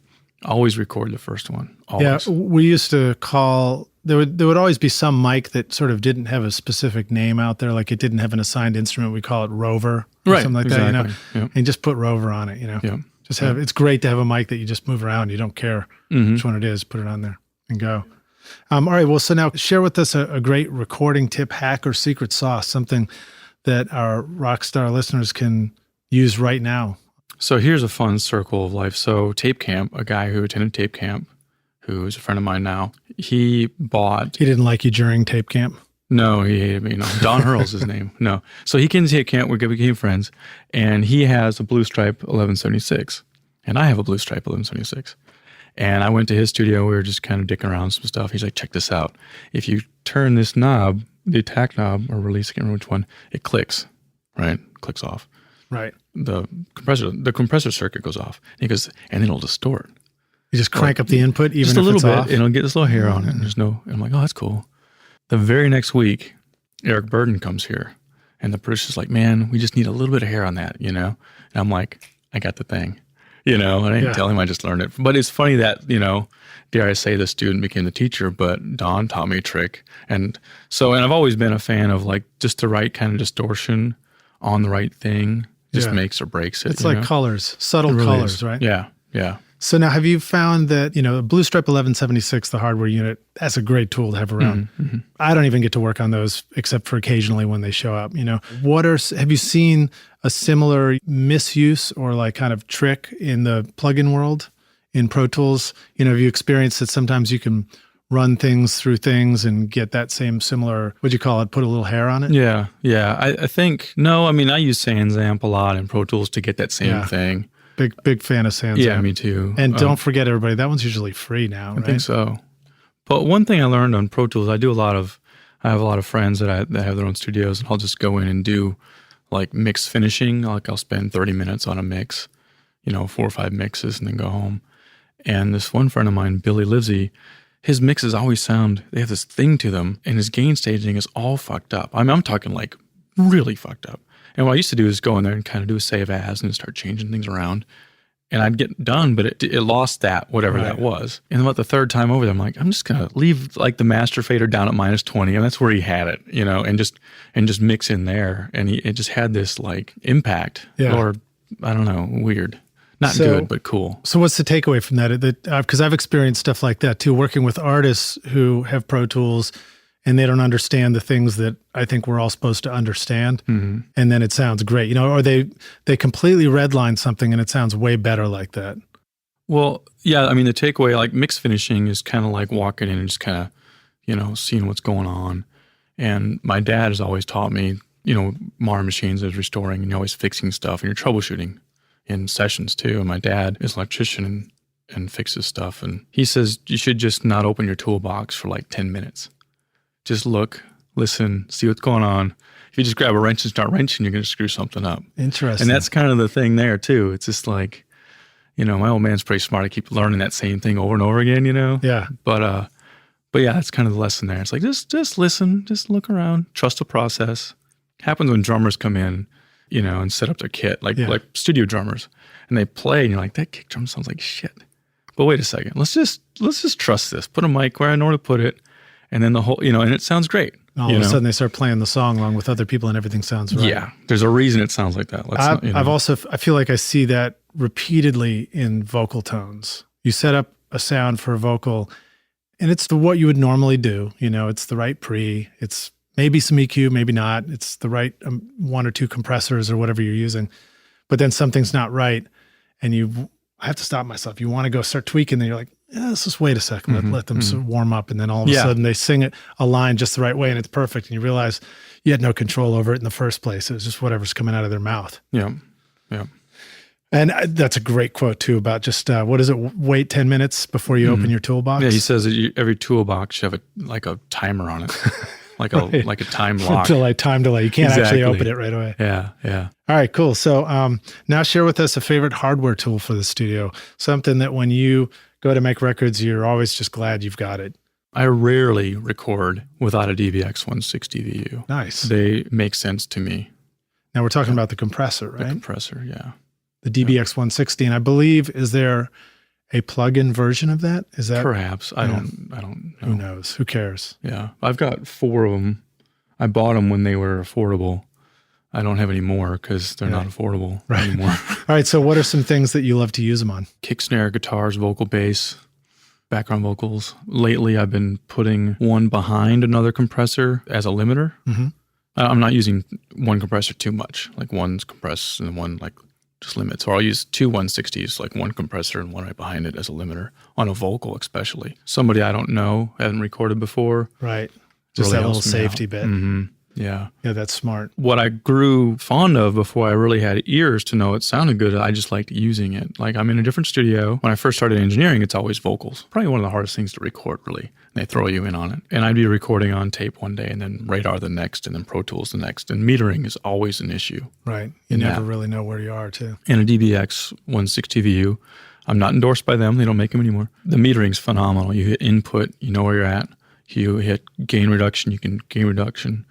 always record the first one. Always. Yeah. We used to call, there would always be some mic that sort of didn't have a specific name out there. Like it didn't have an assigned instrument. We call it Rover or something like that, you know, and just put Rover on it, you know. Yeah. Just have, it's great to have a mic that you just move around. You don't care which one it is, put it on there and go. All right. Well, so now share with us a great recording tip, hack, or secret sauce, something that our Rockstar listeners can use right now. So here's a fun circle of life. So Tape Camp, a guy who attended Tape Camp, who is a friend of mine now, he didn't like you during Tape Camp? No, he hated me. No, Don Hurl's his name. No. So he came to Tape Camp, we became friends, and he has a Blue Stripe 1176, and I have a Blue Stripe 1176. And I went to his studio. We were just kind of dicking around some stuff. He's like, check this out. If you turn this knob, the attack knob or release, I can't remember which one, it clicks, right? Clicks off. Right. The compressor circuit goes off. And he goes, and it'll distort. You just crank up the input even just if a little it's bit, off? and it'll get this little hair on it. And I'm like, oh, that's cool. The very next week, Eric Burdon comes here. And the producer's like, man, we just need a little bit of hair on that, you know? And I'm like, I got the thing. You know, and I didn't tell him, I just learned it. But it's funny that, you know, dare I say the student became the teacher, but Don taught me a trick. And I've always been a fan of like just the right kind of distortion on the right thing just makes or breaks it. It's like colors, subtle really colors, right? Yeah, yeah. So now have you found that, you know, Blue Stripe 1176, the hardware unit, that's a great tool to have around. Mm-hmm. I don't even get to work on those except for occasionally when they show up, you know. Have you seen a similar misuse or like kind of trick in the plugin world in Pro Tools? You know, have you experienced that sometimes you can run things through things and get that same similar, what'd you call it, put a little hair on it? Yeah. I think, no, I mean, I use Sans Amp a lot in Pro Tools to get that same thing. Big fan of Sans Yeah, Amp. me too. And don't forget, everybody, that one's usually free now, right? I think so. But one thing I learned on Pro Tools, I have a lot of friends that have their own studios, and I'll just go in and do like mix finishing. Like I'll spend 30 minutes on a mix, 4 or 5 mixes, and then go home. And this one friend of mine, Billy Livesey, his mixes always they have this thing to them, and his gain staging is all fucked up. I mean, I'm talking like really fucked up. And what I used to do is go in there and kind of do a save as and start changing things around. And I'd get done, but it lost whatever that was. And about the third time over there, I'm like, I'm just going to leave like the master fader down at -20. And that's where he had it, and just mix in there. And it just had this like impact or I don't know, weird. Not good, but cool. So what's the takeaway from that? Because I've experienced stuff like that too, working with artists who have Pro Tools and they don't understand the things that I think we're all supposed to understand. Mm-hmm. And then it sounds great, or they completely redline something and it sounds way better like that. Well, yeah, I mean, the takeaway, like mix finishing is kind of like walking in and just kind of, seeing what's going on. And my dad has always taught me, modern machines is restoring and you're always fixing stuff and you're troubleshooting in sessions too. And my dad is an electrician and fixes stuff. And he says you should just not open your toolbox for like 10 minutes. Just look, listen, see what's going on. If you just grab a wrench and start wrenching, you're going to screw something up. Interesting. And that's kind of the thing there too. It's just like, my old man's pretty smart. I keep learning that same thing over and over again, Yeah. But yeah, that's kind of the lesson there. It's like, just listen, just look around, trust the process. Happens when drummers come in, and set up their kit, like studio drummers, and they play, and you're like, that kick drum sounds like shit. But wait a second, let's just trust this. Put a mic where I know where to put it, and then the whole, and it sounds great. All of a sudden, they start playing the song along with other people, and everything sounds right. Yeah, there's a reason it sounds like that. I feel like I see that repeatedly in vocal tones. You set up a sound for a vocal, and it's what you would normally do. It's the right pre, it's maybe some EQ, maybe not. It's the right 1 or 2 compressors or whatever you're using. But then something's not right, and I have to stop myself. You want to go start tweaking, then you're like, let's just wait a second, let them warm up. And then all of a sudden they sing it a line just the right way and it's perfect. And you realize you had no control over it in the first place. It was just whatever's coming out of their mouth. Yeah. Yeah. And that's a great quote too about just, what is it? Wait 10 minutes before you open your toolbox. Yeah. He says that every toolbox should have a timer on it. Like a time lock. Time delay. You can't actually open it right away. Yeah, yeah. All right, cool. So now share with us a favorite hardware tool for the studio. Something that when you go to make records, you're always just glad you've got it. I rarely record without a DBX 160 VU. Nice. They make sense to me. Now we're talking about the compressor, right? The compressor, yeah. The DBX 160, and I believe, is there a plug-in version of that? Is that perhaps? I don't know. Who knows? Who cares? Yeah, I've got 4 of them. I bought them when they were affordable. I don't have any more because they're not affordable anymore. All right. So what are some things that you love to use them on? Kick, snare, guitars, vocal, bass, background vocals. Lately, I've been putting one behind another compressor as a limiter. Mm-hmm. I'm not using one compressor too much. Like one's compressed and one like just limits. Or I'll use 2 160s, like one compressor and one right behind it as a limiter on a vocal, especially. Somebody I don't know, haven't recorded before. Right. Just really that little safety bit. Mm-hmm. Yeah. Yeah, that's smart. What I grew fond of before I really had ears to know it sounded good, I just liked using it. Like I'm in a different studio. When I first started engineering, it's always vocals. Probably one of the hardest things to record, really. They throw you in on it. And I'd be recording on tape one day and then Radar the next and then Pro Tools the next. And metering is always an issue. Right. You never really know where you are too. And a DBX 160 VU, I'm not endorsed by them. They don't make them anymore. The metering's phenomenal. You hit input, you know where you're at. You hit gain reduction, you can gain reduction.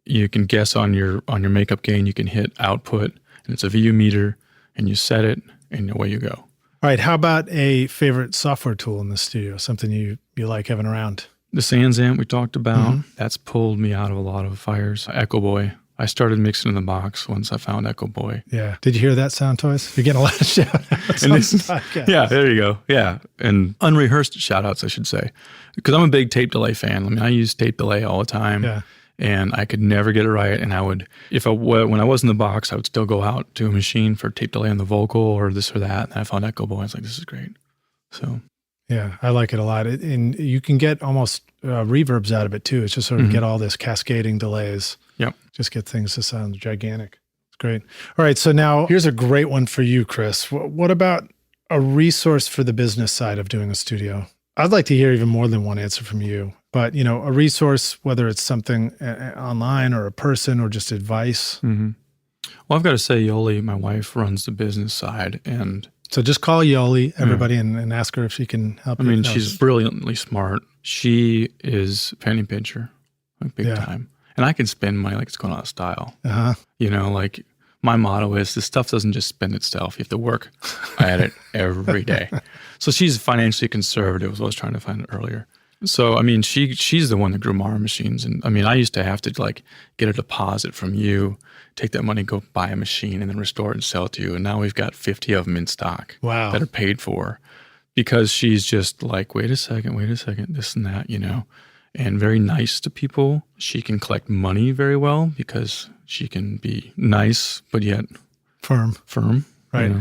You can guess on your makeup gain. You can hit output, and it's a VU meter, and you set it, and away you go. All right. How about a favorite software tool in the studio? Something you like having around? The Sans Amp we talked about. Mm-hmm. That's pulled me out of a lot of fires. Echo Boy. I started mixing in the box once I found Echo Boy. Yeah. Did you hear that sound, Toys? You're getting a lot of shout-outs on this podcast. Yeah, there you go. Yeah. And unrehearsed shout-outs, I should say. Because I'm a big tape delay fan. I mean, I use tape delay all the time. Yeah. And I could never get it right. And I would, when I was in the box, I would still go out to a machine for tape delay on the vocal or this or that. And I found Echo Boy. I was like, this is great. So. Yeah, I like it a lot. And you can get almost reverbs out of it too. It's just sort of get all this cascading delays. Yep. Just get things to sound gigantic. Great. All right. So now here's a great one for you, Chris. What about a resource for the business side of doing a studio? I'd like to hear even more than one answer from you, but a resource, whether it's something online or a person or just advice. Mm-hmm. Well, I've got to say, Yoli, my wife, runs the business side, and so just call Yoli, everybody, and ask her if she can help you. I mean, she's brilliantly smart. She is a penny pincher, like big time. And I can spend money like it's going out of style. Uh-huh. Like my motto is this stuff doesn't just spend itself. You have to work at it every day. So she's financially conservative, as I was trying to find earlier. So, I mean, she's the one that grew my machines. And I mean, I used to have to like get a deposit from you, take that money, go buy a machine, and then restore it and sell it to you. And now we've got 50 of them in stock that are paid for because she's just like, wait a second, this and that, and very nice to people. She can collect money very well because she can be nice, but yet firm. Right.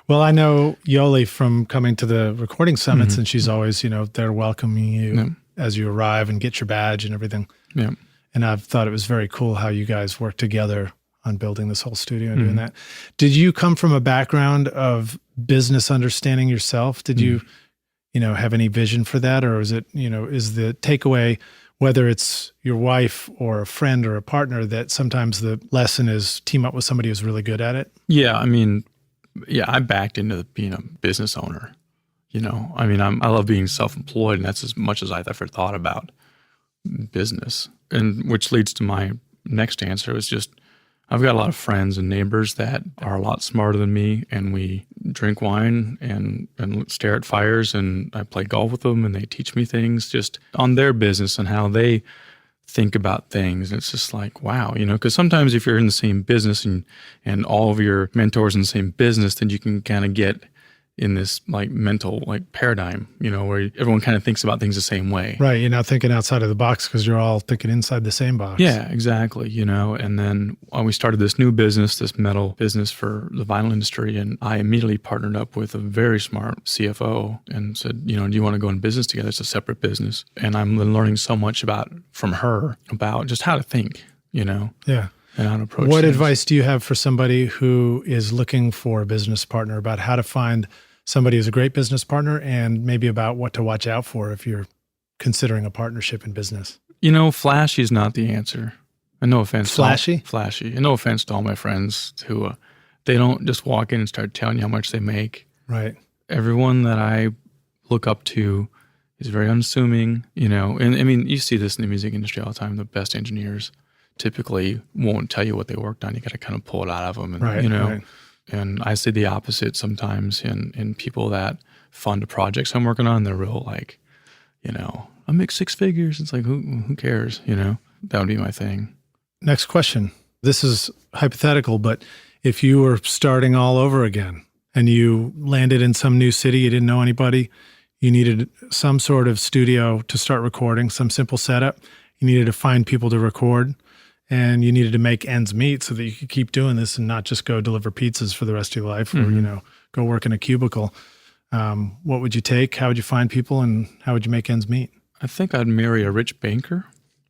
Well, I know Yoli from coming to the recording summits, and she's always, there welcoming you as you arrive and get your badge and everything. Yeah. And I've thought it was very cool how you guys work together on building this whole studio and doing that. Did you come from a background of business understanding yourself? Did you, have any vision for that? Or is it, is the takeaway, whether it's your wife or a friend or a partner, that sometimes the lesson is team up with somebody who's really good at it? Yeah. I mean, I backed into being a business owner. I mean, I love being self-employed, and that's as much as I've ever thought about business. And which leads to my next answer is just, I've got a lot of friends and neighbors that are a lot smarter than me, and we drink wine and stare at fires, and I play golf with them, and they teach me things just on their business and how they think about things. And it's just like, wow, because sometimes if you're in the same business and all of your mentors in the same business, then you can kind of get in this like mental like paradigm, where everyone kind of thinks about things the same way. Right. You're not thinking outside of the box because you're all thinking inside the same box. Yeah, exactly. And then we started this new business, this metal business for the vinyl industry. And I immediately partnered up with a very smart CFO and said, do you want to go in business together? It's a separate business. And I'm learning so much from her about just how to think, Yeah. And how to approach What things. advice do you have for somebody who is looking for a business partner about how to find somebody who's a great business partner, and maybe about what to watch out for if you're considering a partnership in business? Flashy is not the answer. And no offense. Flashy? Flashy. And no offense to all my friends who, they don't just walk in and start telling you how much they make. Right. Everyone that I look up to is very unassuming, and I mean, you see this in the music industry all the time. The best engineers typically won't tell you what they worked on. You got to kind of pull it out of them. And, Right. And I see the opposite sometimes in people that fund a project I'm working on. They're real like, I make 6 figures. It's like, who cares? That would be my thing. Next question. This is hypothetical, but if you were starting all over again and you landed in some new city, you didn't know anybody, you needed some sort of studio to start recording, some simple setup, you needed to find people to record, and you needed to make ends meet so that you could keep doing this and not just go deliver pizzas for the rest of your life or, go work in a cubicle. What would you take? How would you find people, and how would you make ends meet? I think I'd marry a rich banker.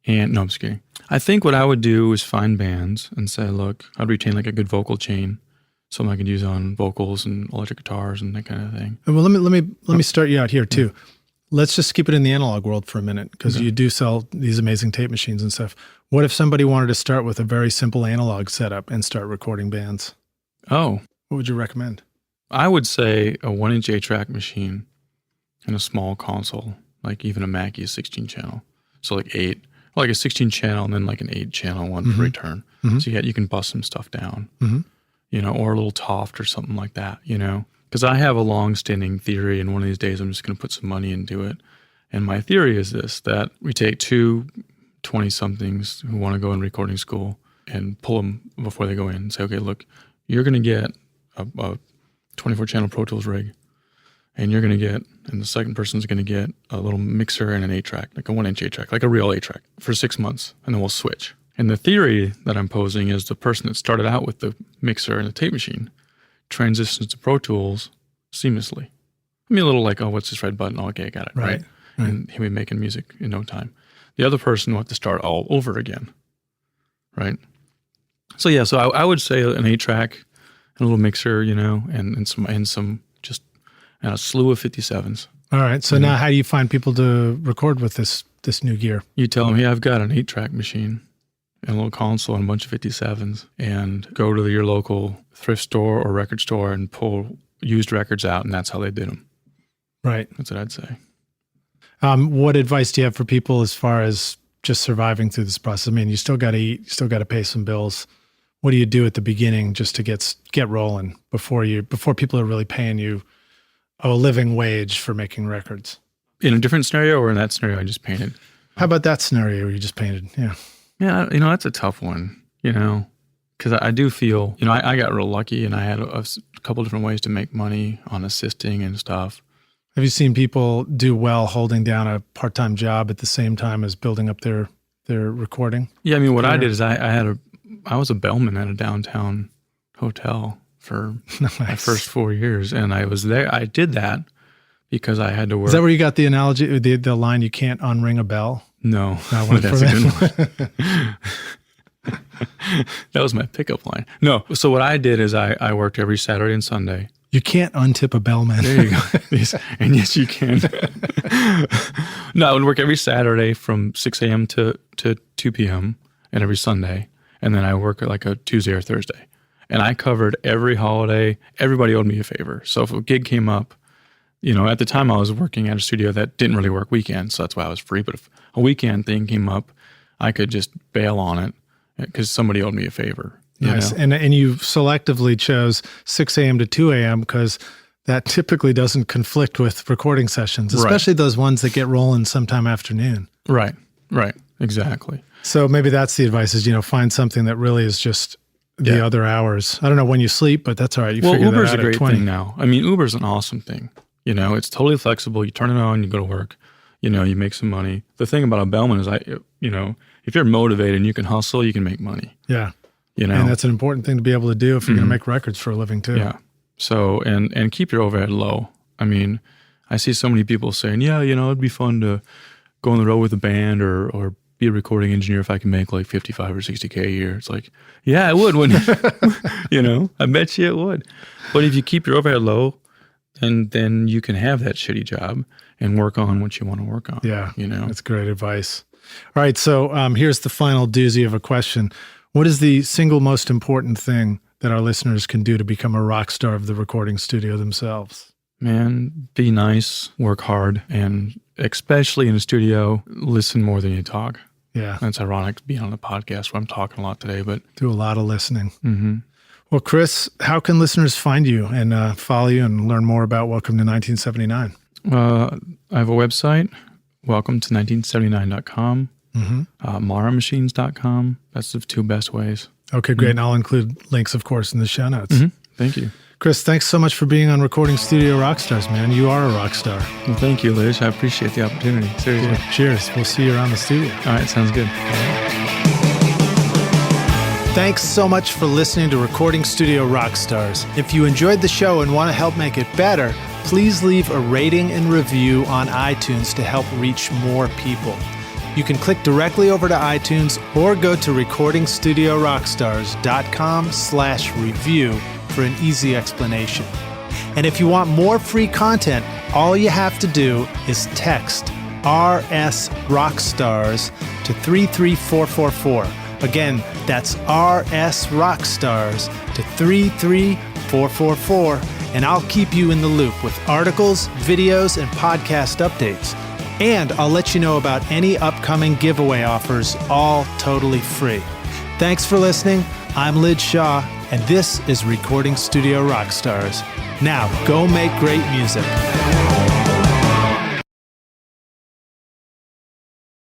And no, I'm just kidding. I think what I would do is find bands and say, look, I'd retain like a good vocal chain, something I could use on vocals and electric guitars and that kind of thing. Well, let me start you out here too. Let's just keep it in the analog world for a minute, because you do sell these amazing tape machines and stuff. What if somebody wanted to start with a very simple analog setup and start recording bands? Oh. What would you recommend? I would say a 1-inch 8-track machine and a small console, like even a Mackie 16-channel. So like 8, like a 16-channel and then like an 8-channel one for return. So you can bust some stuff down, or a little Toft or something like that, Because I have a long-standing theory, and one of these days I'm just going to put some money into it. And my theory is this, that we take 2 20-somethings who want to go in recording school and pull them before they go in and say, okay, look, you're going to get a 24-channel Pro Tools rig, and you're going to get, and the second person's going to get a little mixer and an 8-track, like a 1-inch 8-track, like a real 8-track for 6 months, and then we'll switch. And the theory that I'm posing is the person that started out with the mixer and the tape machine transitions to Pro Tools seamlessly. I mean, a little like, oh, what's this red button? Oh, okay, I got it, right? And he'll be making music in no time. The other person will have to start all over again, right? So I would say an 8-track, a little mixer, and some just a slew of 57s. All right. So now how do you find people to record with this new gear? You tell them, hey, I've got an 8-track machine and a little console and a bunch of 57s, and go to your local thrift store or record store and pull used records out, and that's how they did them. Right. That's what I'd say. What advice do you have for people as far as just surviving through this process? I mean, you still got to eat, you still got to pay some bills. What do you do at the beginning just to get rolling before people are really paying you a living wage for making records? In a different scenario, or in that scenario I just painted? How about that scenario where you just painted? Yeah. Yeah, that's a tough one, because I do feel, I got real lucky and I had a couple different ways to make money on assisting and stuff. Have you seen people do well holding down a part-time job at the same time as building up their recording? Yeah, I mean, what I did is I was a bellman at a downtown hotel for my first 4 years, and I was there. I did that because I had to work. Is that where you got the analogy, the line, you can't unring a bell? No, that's a good one. That was my pickup line. No, so what I did is I worked every Saturday and Sunday. You can't untip a bellman. There you go. Yes, and yes, you can. No, I would work every Saturday from 6 a.m. to 2 p.m. and every Sunday. And then I work like a Tuesday or Thursday. And I covered every holiday. Everybody owed me a favor. So if a gig came up, at the time I was working at a studio that didn't really work weekends, so that's why I was free. But if a weekend thing came up, I could just bail on it because somebody owed me a favor. Nice. And you selectively chose 6 a.m. to 2 a.m. because that typically doesn't conflict with recording sessions, especially those ones that get rolling sometime afternoon. Right, exactly. So maybe that's the advice is, find something that really is just the other hours. I don't know when you sleep, but that's all right. Uber's a great thing now. I mean, Uber's an awesome thing. It's totally flexible. You turn it on, you go to work, you make some money. The thing about a bellman is if you're motivated and you can hustle, you can make money. Yeah. And that's an important thing to be able to do if you're going to make records for a living too. Yeah. So, and keep your overhead low. I mean, I see so many people saying, it'd be fun to go on the road with a band or be a recording engineer if I can make like 55 or 60K a year. It's like, yeah, it would, wouldn't it? I bet you it would. But if you keep your overhead low, then you can have that shitty job and work on what you want to work on. Yeah. That's great advice. All right. So here's the final doozy of a question. What is the single most important thing that our listeners can do to become a rock star of the recording studio themselves? Man, be nice, work hard, and especially in a studio, listen more than you talk. Yeah. That's ironic being on a podcast where I'm talking a lot today, but... Do a lot of listening. Mm-hmm. Well, Chris, how can listeners find you and follow you and learn more about Welcome to 1979? I have a website, welcome-to1979.com. maramachines.com. That's the two best ways. Okay, great. And I'll include links, of course, in the show notes. Thank you. Chris, thanks so much for being on Recording Studio Rockstars, man. You are a rock star. Well, thank you, Liz. I appreciate the opportunity. Seriously. Yeah, cheers. We'll see you around the studio. All right, sounds good. Thanks so much for listening to Recording Studio Rockstars. If you enjoyed the show and want to help make it better, please leave a rating and review on iTunes to help reach more people. You can click directly over to iTunes or go to recordingstudiorockstars.com/review for an easy explanation. And if you want more free content, all you have to do is text RS Rockstars to 33444. Again, that's RS Rockstars to 33444, and I'll keep you in the loop with articles, videos, and podcast updates. And I'll let you know about any upcoming giveaway offers, all totally free. Thanks for listening. I'm Lid Shaw, and this is Recording Studio Rockstars. Now, go make great music.